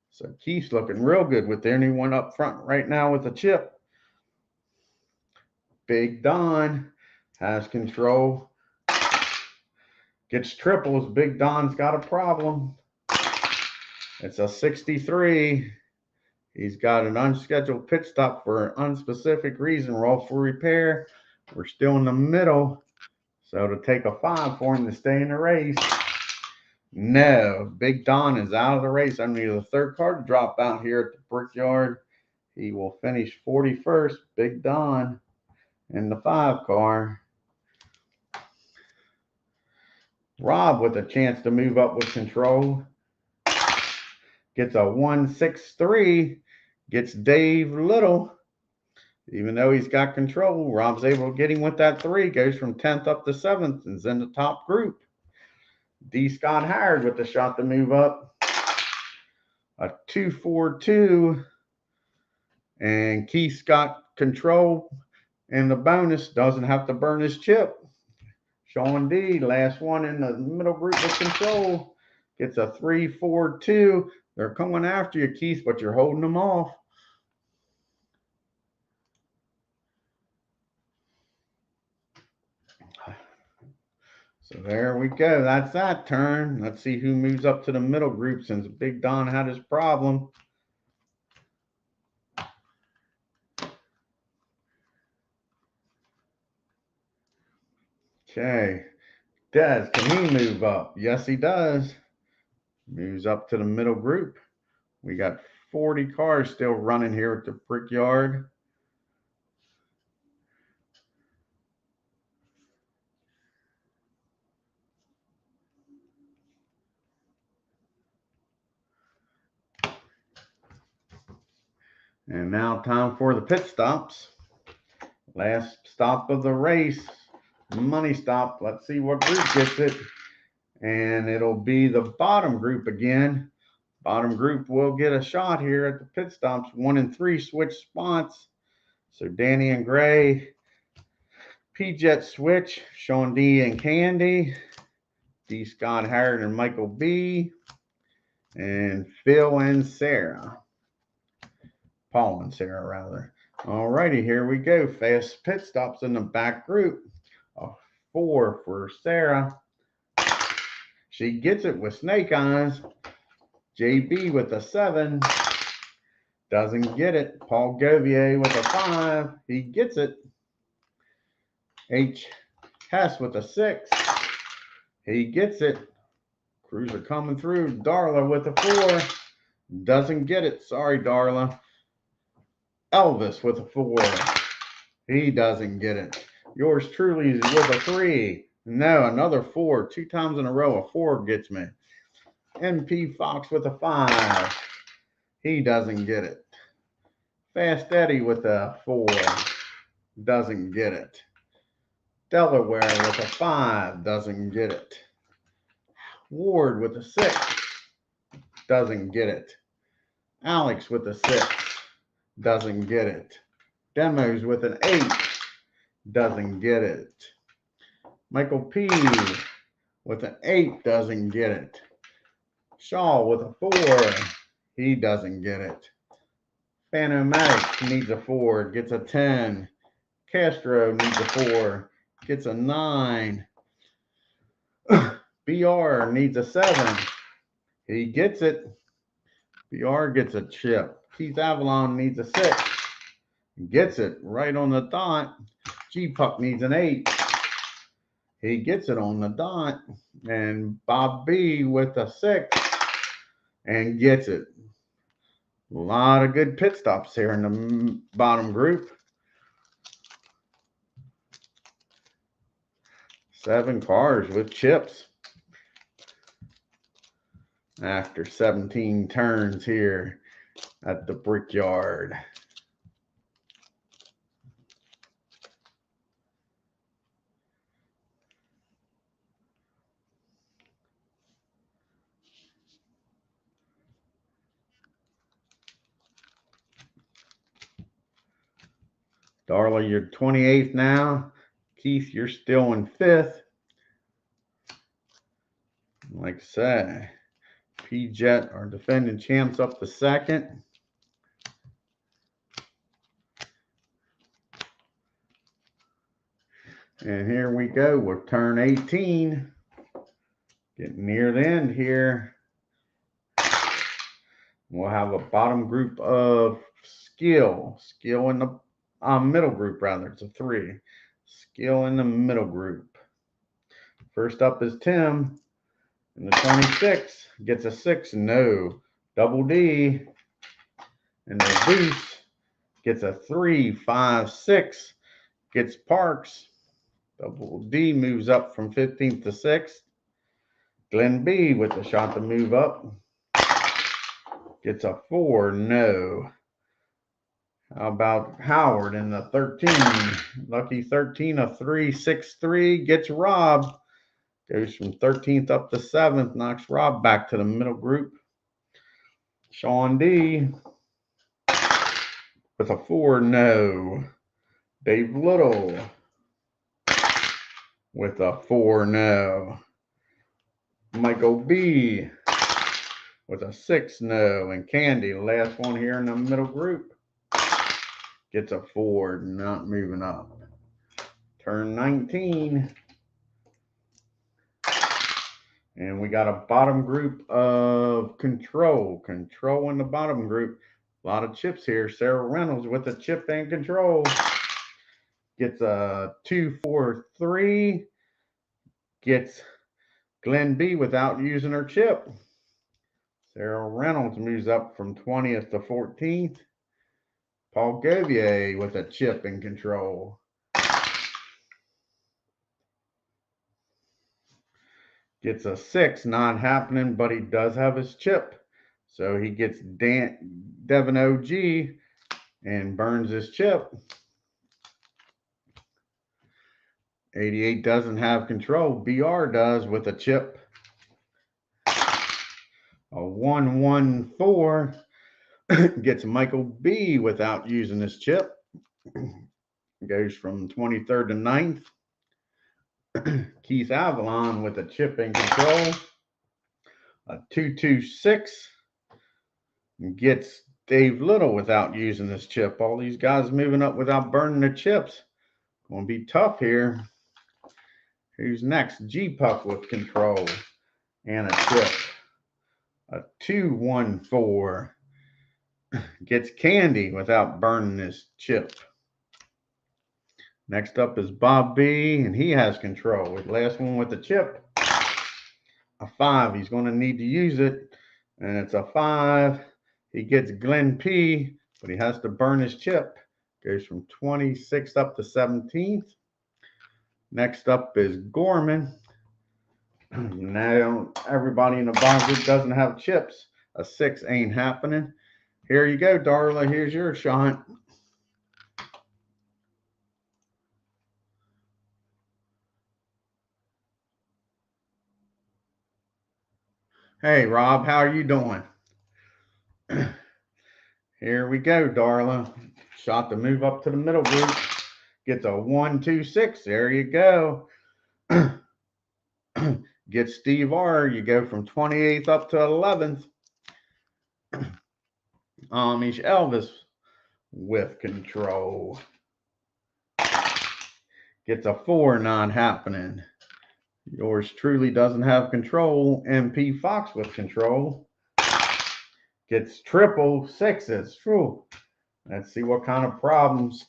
So Keith's looking real good with anyone up front right now with a chip. Big Don has control. Gets triples. Big Don's got a problem. It's a 63. He's got an unscheduled pit stop for an unspecific reason. We're all for repair. We're still in the middle. So to take a 5 for him to stay in the race. No, Big Don is out of the race. I need the third car to drop out here at the Brickyard. He will finish 41st. Big Don in the 5 car. Rob with a chance to move up with control. Gets a 1-6-3. Gets Dave Little. Even though he's got control, Rob's able to get him with that 3. Goes from 10th up to 7th and is in the top group. D. Scott Howard with the shot to move up. A 2-4-2. And Keith's got control. And the bonus doesn't have to burn his chip. Sean D, last one in the middle group with control. Gets a 3-4-2. They're coming after you, Keith, but you're holding them off. So there we go. That's that turn. Let's see who moves up to the middle group since Big Don had his problem. Okay. Des, can he move up? Yes, he does. Moves up to the middle group. We got 40 cars still running here at the Brickyard. And now time for the pit stops. Last stop of the race. Money stop. Let's see what group gets it. And it'll be the bottom group again. Bottom group will get a shot here at the pit stops. 1 and 3 switch spots. So Danny and Gray. P-Jet switch. Sean D and Candy. D. Scott Howard and Michael B. And Phil and Sarah. Paul and Sarah, rather. All righty, here we go. Fast pit stops in the back group. A 4 for Sarah. She gets it with snake eyes. JB with a 7. Doesn't get it. Paul Govier with a 5. He gets it. H. Hess with a 6. He gets it. Cruiser coming through. Darla with a 4. Doesn't get it. Sorry, Darla. Elvis with a 4. He doesn't get it. Yours truly is with a 3. No, another 4. 2 times in a row, a 4 gets me. MP Fox with a 5. He doesn't get it. Fast Eddie with a 4. Doesn't get it. Delaware with a 5. Doesn't get it. Ward with a 6. Doesn't get it. Alex with a 6. Doesn't get it. Demos with an 8. Doesn't get it. Michael P. with an 8. Doesn't get it. Shaw with a 4. He doesn't get it. Phanomatic needs a 4. Gets a 10. Castro needs a 4. Gets a 9. BR needs a 7. He gets it. BR gets a chip. Keith Avalon needs a 6. Gets it right on the dot. G-Puck needs an 8. He gets it on the dot. And Bob B with a 6. And gets it. A lot of good pit stops here in the bottom group. 7 cars with chips. After 17 turns here at the Brickyard. Darla, you're 28th now. Keith, you're still in 5th. Like I say, P-Jet are defending champs up to 2nd. And here we go with turn 18. Getting near the end here. We'll have a bottom group of skill. Skill in the middle group, rather. It's a 3. Skill in the middle group. First up is Tim. In the 26. Gets a 6. No. Double D. And the Deuce. Gets a 3, 5, 6. Gets Parks. Double D moves up from 15th to 6th. Glenn B with a shot to move up. Gets a 4. No. How about Howard in the 13? Lucky 13, a 3, 6, 3. Gets Rob. Goes from 13th up to 7th. Knocks Rob back to the middle group. Sean D with a 4. No. Dave Little with a 4. No. Michael B with a 6. No. And Candy, the last one here in the middle group, gets a 4. Not moving up. Turn 19. And we got a bottom group of Control. Control in the bottom group. A lot of chips here. Sarah Reynolds with a chip and Control. Gets a 2, 4, 3. Gets Glenn B without using her chip. Sarah Reynolds moves up from 20th to 14th. Paul Govier with a chip and Control. Gets a 6, not happening, but he does have his chip. So he gets Devin OG and burns his chip. 88 doesn't have Control. BR does with a chip. A 1, 1, 4 gets Michael B without using his chip. Goes from 23rd to 9th. Keith Avalon with a chip and Control. A 2, 2, 6 gets Dave Little without using his chip. All these guys moving up without burning their chips. Going to be tough here. Who's next? G-Puck with Control and a chip. A 2, 1, 4 gets Candy without burning his chip. Next up is Bob B, and he has Control. The last one with the chip, a 5. He's going to need to use it, and it's a 5. He gets Glenn P, but he has to burn his chip. Goes from 26th up to 17th. Next up is Gorman. Now everybody in the bottom group doesn't have chips. A 6 ain't happening. Here you go, Darla. Here's your shot. Hey, Rob, how are you doing? Here we go, Darla. Shot to move up to the middle group. Gets a 1, 2, 6. There you go. Get Steve R. You go from 28th up to 11th. Amish Elvis with Control. Gets a 4, not happening. Yours truly doesn't have Control. MP Fox with Control. Gets triple 6s. Whew. Let's see what kind of problems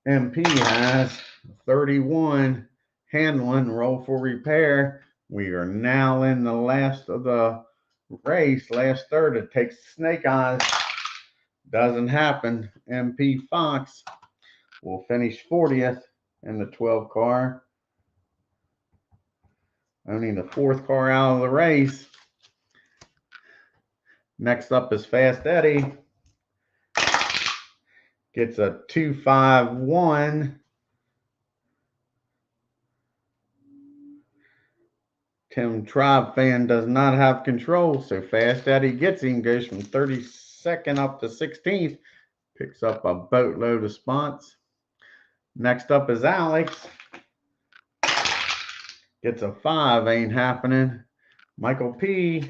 MP has. 31. Handling. Roll for repair. We are now in the last of the race. Last third. It takes Snake Eyes. Doesn't happen. MP Fox will finish 40th in the 12 car. Only the 4th car out of the race. Next up is Fast Eddie. Gets a 2, 5, 1. Tim Tribe Fan does not have Control, so Fast Eddie gets him. Goes from 32nd up to 16th. Picks up a boatload of spots. Next up is Alex. Gets a 5, ain't happening. Michael P.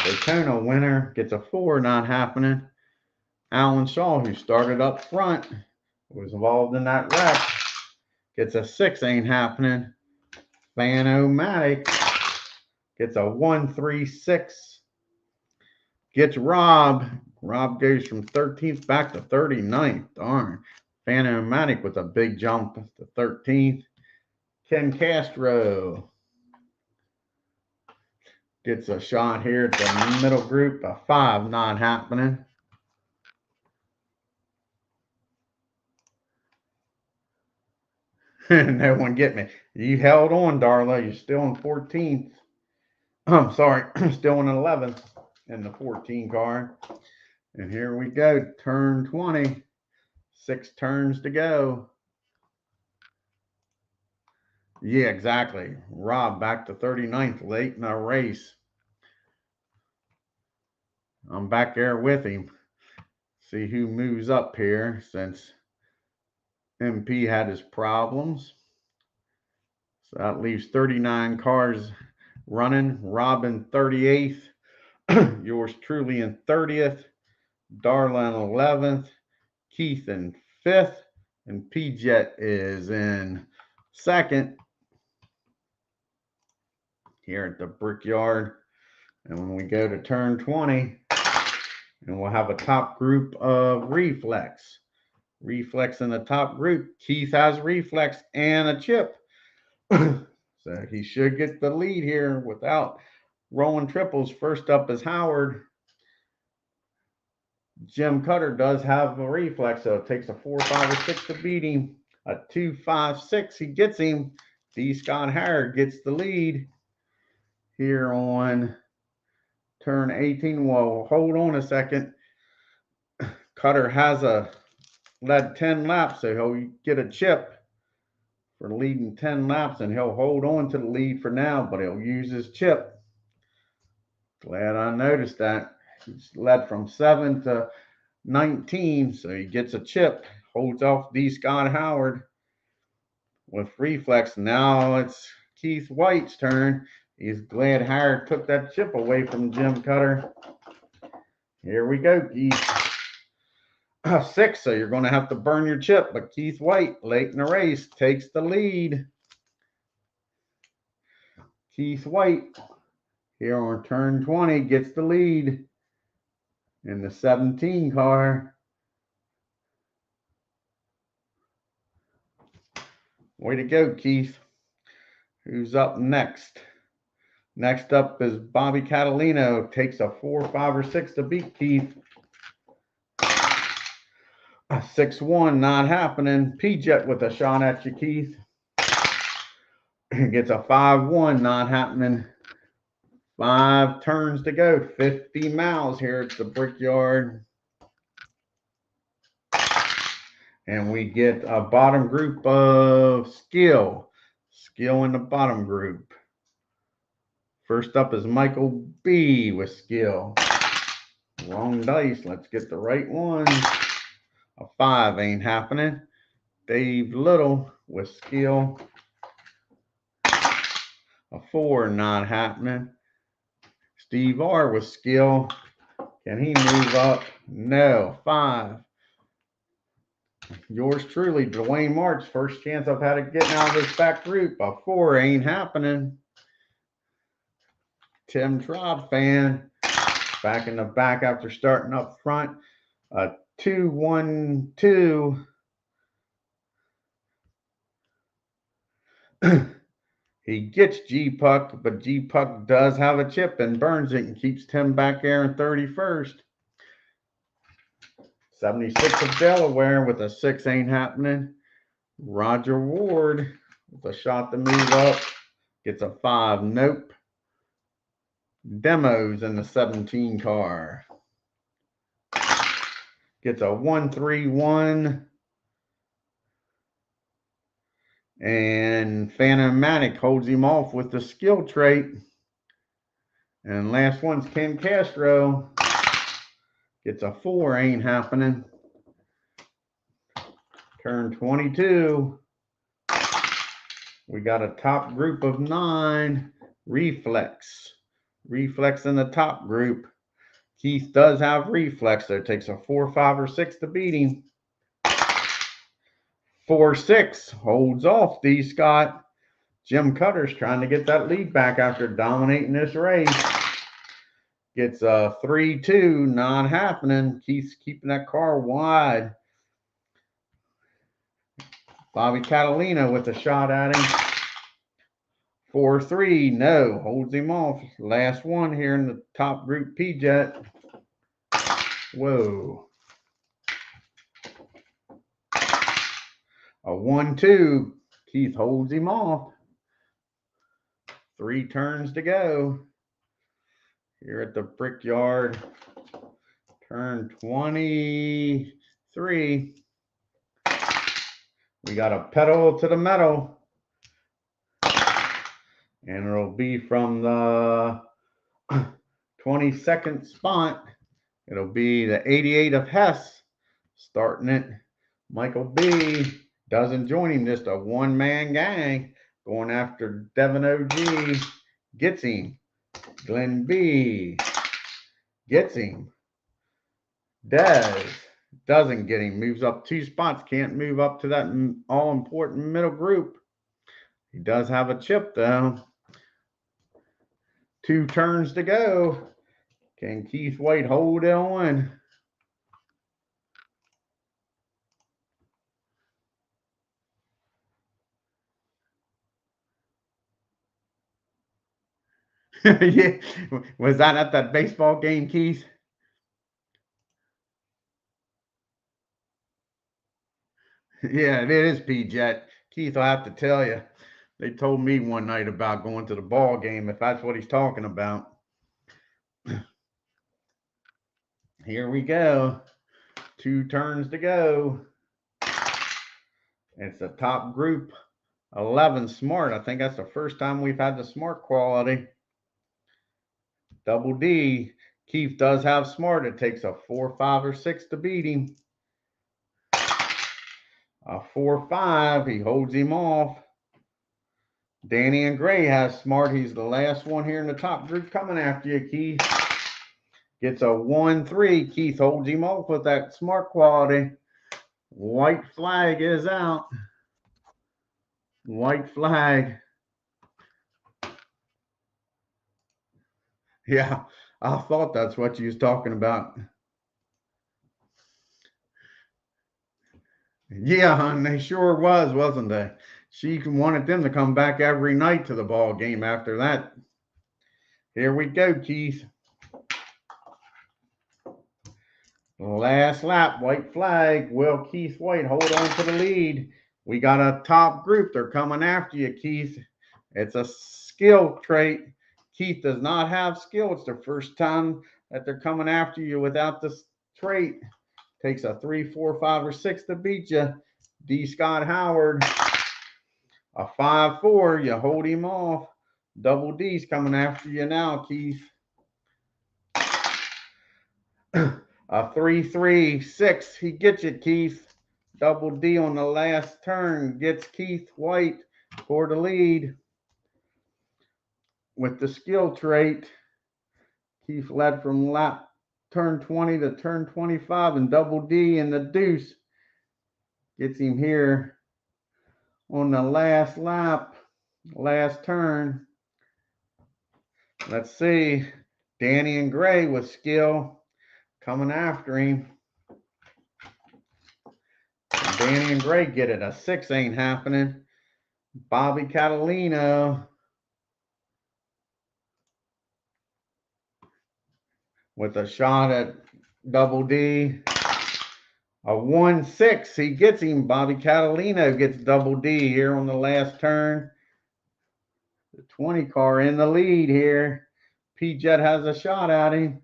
Daytona winner, gets a 4, not happening. Alan Shaw, who started up front, was involved in that wreck, gets a 6, ain't happening. Fan-O-Matic gets a 1, 3, 6. Gets Rob. Rob goes from 13th back to 39th. Darn. Fan-O-Matic with a big jump to 13th. Ken Castro gets a shot here at the middle group, a 5, not happening. No one get me. You held on, Darla. You're still in 14th. I'm sorry, still in 11th in the 14 car. And here we go, turn 20. 6 turns to go. Yeah, exactly. Rob back to 39th late in the race. I'm back there with him. See who moves up here since MP had his problems. So that leaves 39 cars running. Rob in 38th. Yours truly in 30th. Darla in 11th. Keith in 5th. And P-Jet is in 2nd. Here at the Brickyard. And when we go to turn 20, and we'll have a top group of Reflex. Reflex in the top group. Keith has Reflex and a chip. So he should get the lead here without rolling triples. First up is Howard. Jim Cutter does have a Reflex, so it takes a 4, 5, or 6 to beat him. A 2, 5, 6, he gets him. D. Scott Howard gets the lead here on turn 18. Well, hold on a second. Cutter has led 10 laps, so he'll get a chip for leading 10 laps, and he'll hold on to the lead for now, but he'll use his chip. Glad I noticed that. He's led from 7 to 19, so he gets a chip, holds off D. Scott Howard with Reflex. Now it's Keith White's turn. He's glad Howard took that chip away from Jim Cutter. Here we go, Keith. 6, so you're going to have to burn your chip, but Keith White, late in the race, takes the lead. Keith White, here on turn 20, gets the lead in the 17 car. Way to go, Keith. Who's up next? Next up is Bobby Catalino. Takes a 4, 5, or 6 to beat Keith. 6-1, not happening. P-Jet with a shot at you, Keith. Gets a 5-1, not happening. 5 turns to go. 50 miles here at the Brickyard. And we get a bottom group of Skill. Skill in the bottom group. First up is Michael B. with Skill. Wrong dice. Let's get the right one. A 5 ain't happening. Dave Little with Skill. A 4 not happening. Steve R. with Skill. Can he move up? No. 5. Yours truly, Dwayne March. First chance I've had of getting out of this back group. A 4 ain't happening. Tim Traub fan. Back in the back after starting up front. A 2, 1, 2. He gets G-Puck, but G-Puck does have a chip and burns it and keeps Tim back there in 31st. 76 of Delaware with a 6 ain't happening. Roger Ward with a shot to move up. Gets a 5. Nope. Demos in the 17 car. Gets a 1, 3, 1. And Fan-O-Matic holds him off with the skill trait. And last one's Ken Castro. Gets a 4, ain't happening. Turn 22. We got a top group of 9. Reflex. Reflex in the top group. Keith does have reflex there. Takes a 4, 5, or 6 to beat him. 4, 6. Holds off D. Scott. Jim Cutter's trying to get that lead back after dominating this race. Gets a 3, 2. Not happening. Keith's keeping that car wide. Bobby Catalina with a shot at him. 4, 3. No. Holds him off. Last one here in the top group, P-Jet. Whoa. A 1, 2. Keith holds him off. 3 turns to go. Here at the Brickyard. Turn 23. We got a pedal to the metal. And it'll be from the 22nd spot. It'll be the 88 of Hess starting it. Michael B. doesn't join him, just a one-man gang going after Devin OG. Gets him. Glenn B. Gets him. Dez doesn't get him. Moves up 2 spots. Can't move up to that all-important middle group. He does have a chip, though. 2 turns to go. Can Keith White hold it on? Yeah. Was that at that baseball game, Keith? Yeah, it is, P-Jet. Keith, I have to tell you, they told me one night about going to the ball game, if that's what he's talking about. Here we go. 2 turns to go. It's the top group 11 smart. I think that's the first time we've had the smart quality. Double D. Keith does have smart. It takes a 4, 5, or 6 to beat him. A 4, 5. He holds him off. Danny and Gray has smart. He's the last one here in the top group coming after you, Keith. Gets a 1, 3. Keith holds him off with that smart quality. White flag is out. White flag. Yeah, I thought that's what you was talking about. Yeah, hon, they sure was, wasn't they? She wanted them to come back every night to the ball game after that. Here we go, Keith. Last lap, white flag. Will Keith White hold on to the lead? We got a top group. They're coming after you, Keith. It's a skill trait. Keith does not have skill. It's the first time that they're coming after you without this trait. Takes a 3, 4, 5, or 6 to beat you. D. Scott Howard. A 5, 4. You hold him off. Double D's coming after you now, Keith. A 3, 3, 6. He gets you, Keith. Double D on the last turn. Gets Keith White for the lead. With the skill trait, Keith led from lap turn 20 to turn 25, and Double D in the deuce gets him here on the last lap, last turn. Let's see. Danny and Gray with skill coming after him. Danny and Gray get it. A 6 ain't happening. Bobby Catalina with a shot at Double D. A 1, 6. He gets him. Bobby Catalina gets Double D here on the last turn. The 20 car in the lead here. P-Jet has a shot at him.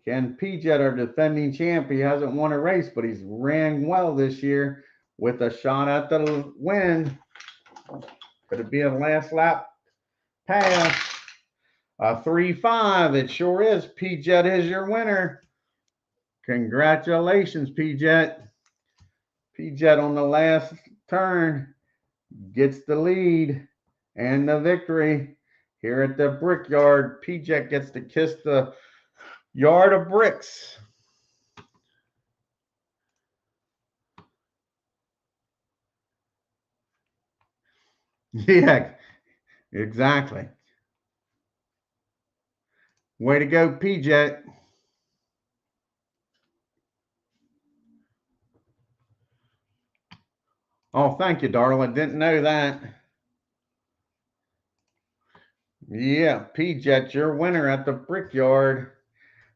Ken P-Jet, our defending champ, he hasn't won a race, but he's ran well this year with a shot at the win. Could it be a last lap pass? A 3, 5. It sure is. P-Jet is your winner. Congratulations, P-Jet. P-Jet on the last turn gets the lead and the victory. Here at the Brickyard, P-Jet gets to kiss the yard of bricks. Yeah, exactly. Way to go, P-Jet. Oh, thank you, Darla. Didn't know that. Yeah, P-Jet, your winner at the Brickyard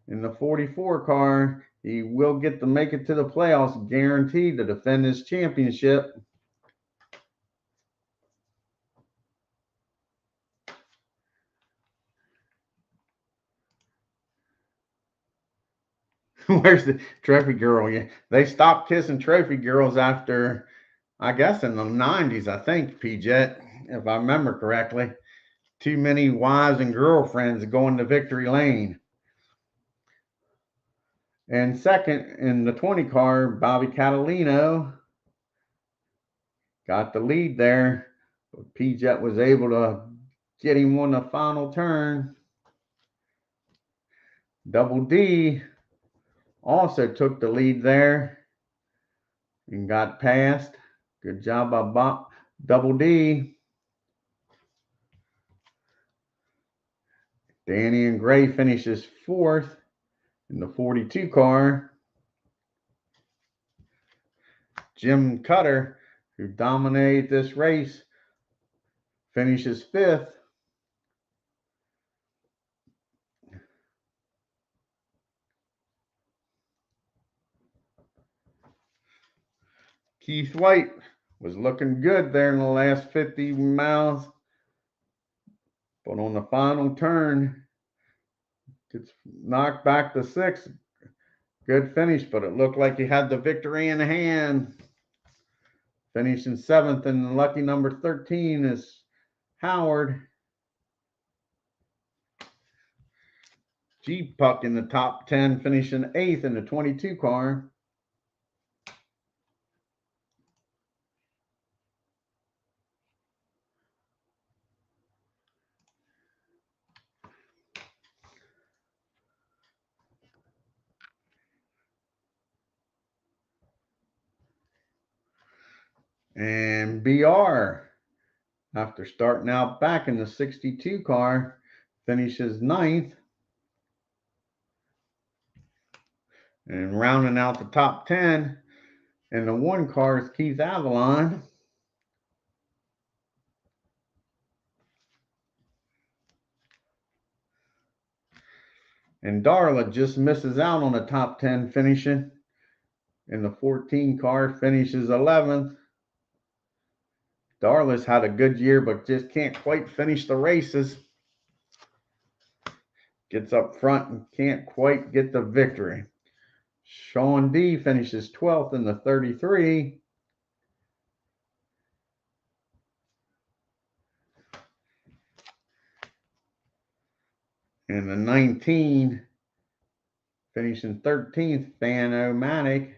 in the 44 car. He will get to make it to the playoffs, guaranteed to defend his championship. Where's the trophy girl? Yeah, they stopped kissing trophy girls after, I guess, in the 90s, I think, P-Jet, if I remember correctly. Too many wives and girlfriends going to victory lane. And second in the 20 car, Bobby Catalino got the lead there. But P-Jet was able to get him on the final turn. Double D also took the lead there and got past. Good job by Double D. Danny and Gray finishes fourth in the 42 car. Jim Cutter, who dominated this race, finishes fifth. Keith White was looking good there in the last 50 miles, but on the final turn, gets knocked back to sixth. Good finish, but it looked like he had the victory in hand. Finishing seventh, and lucky number 13 is Howard. G-Puck in the top 10, finishing eighth in the 22 car. And BR, after starting out back in the 62 car, finishes ninth. And rounding out the top 10 in the one car is Keith Avalon. And Darla just misses out on the top 10 finishing. In the 14 car, finishes 11th. Darla's had a good year, but just can't quite finish the races. Gets up front and can't quite get the victory. Sean D finishes 12th in the 33. In the 19, finishing 13th, Fan-O-Matic.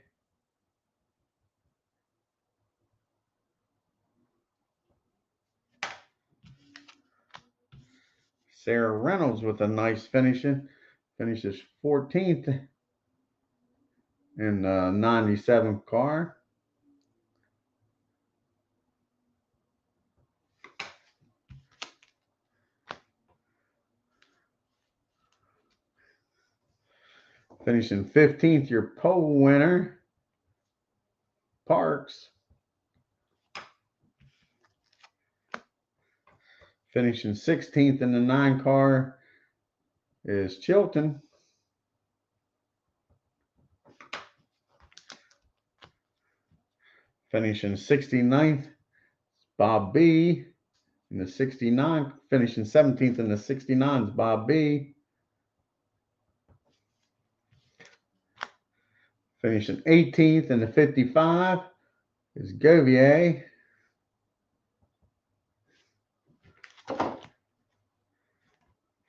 Sarah Reynolds with a nice finishing. Finishes 14th in the 97 car. Finishing 15th, your pole winner, Parks. Finishing 16th in the 9 car is Chilton. Finishing 69th, Bob B. In the 69, finishing 17th in the 69 is Bob B. Finishing 18th in the 55 is Govier.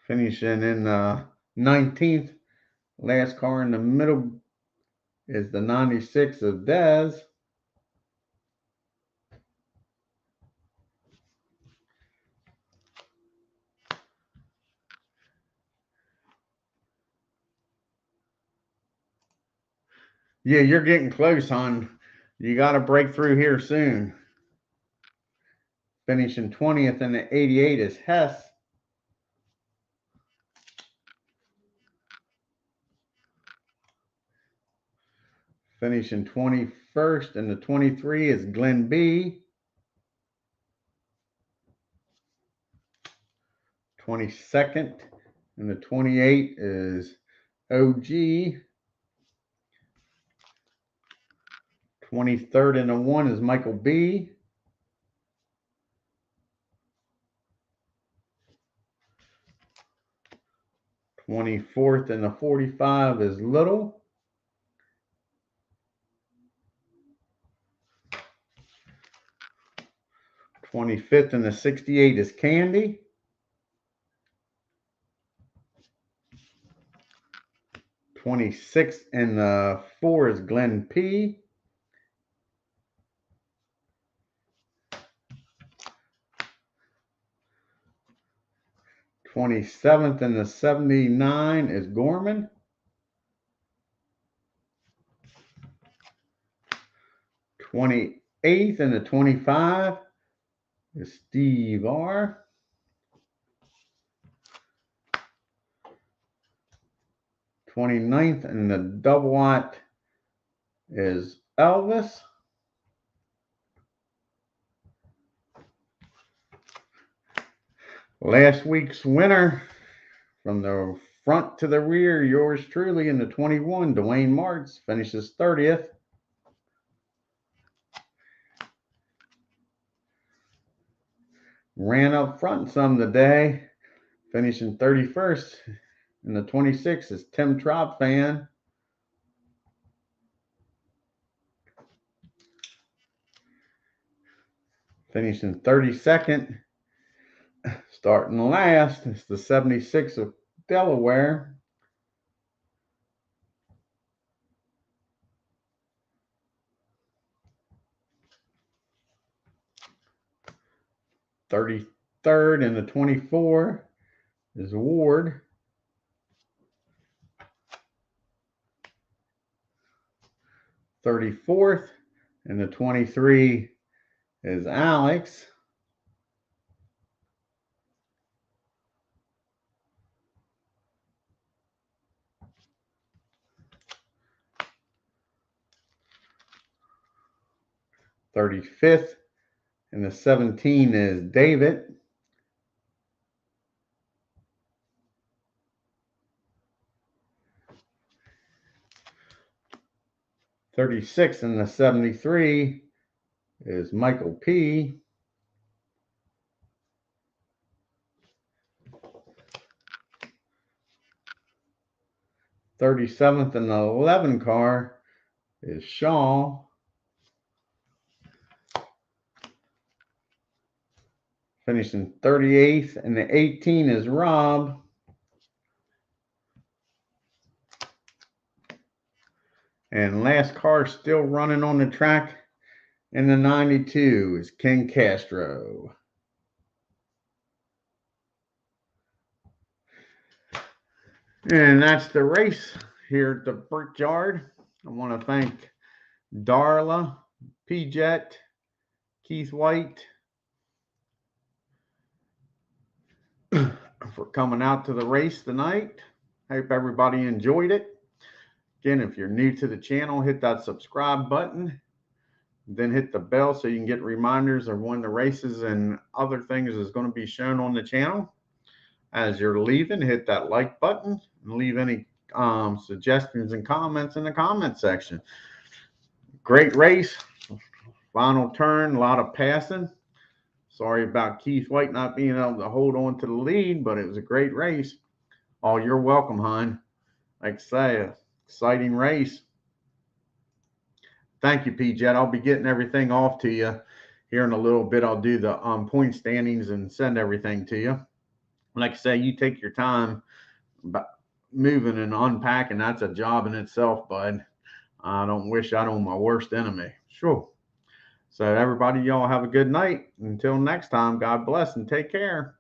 Finishing in the 19th, last car in the middle is the 96 of Dez. Yeah, you're getting close, hon. You got to break through here soon. Finishing 20th in the 88 is Hess. Finishing 21st in the 23 is Glenn B. 22nd in the 28 is OG. 23rd in the 1 is Michael B. 24th in the 45 is Little. 25th in the 68 is Candy. 26th in the 4 is Glenn P. 27th in the 79 is Gorman. 28th in the 25 is Steve R. 29th in the double watt is Elvis. Last week's winner from the front to the rear, yours truly in the 21, Dwayne Martz, finishes 30th. Ran up front some today, finishing 31st. In the 26 is Tim Trop fan. Finishing 32nd. Starting last, it's the 76 of Delaware. "33rd in the 24 is Ward. 34th in the 23 is Alex. 35th and the 17 is David. 36th and the 73 is Michael P. 37th and the 11 car is Shaw. Finishing 38th and the 18 is Rob. And last car still running on the track in the 92 is Ken Castro. And that's the race here at the Brickyard. I want to thank Darla, P-Jet, Keith White for coming out to the race tonight. Hope everybody enjoyed it. Again, if you're new to the channel, hit that subscribe button. Then hit the bell so you can get reminders of when the races and other things is going to be shown on the channel. As you're leaving, hit that like button and leave any suggestions and comments in the comment section. Great race. Final turn, a lot of passing. Sorry about Keith White not being able to hold on to the lead, but it was a great race. Oh, you're welcome, hon. Like I say, exciting race. Thank you, P-Jet. I'll be getting everything off to you here in a little bit. I'll do the point standings and send everything to you. Like I say, you take your time about moving and unpacking. That's a job in itself, bud. I don't wish that on my worst enemy. Sure. So everybody, y'all have a good night. Until next time, God bless and take care.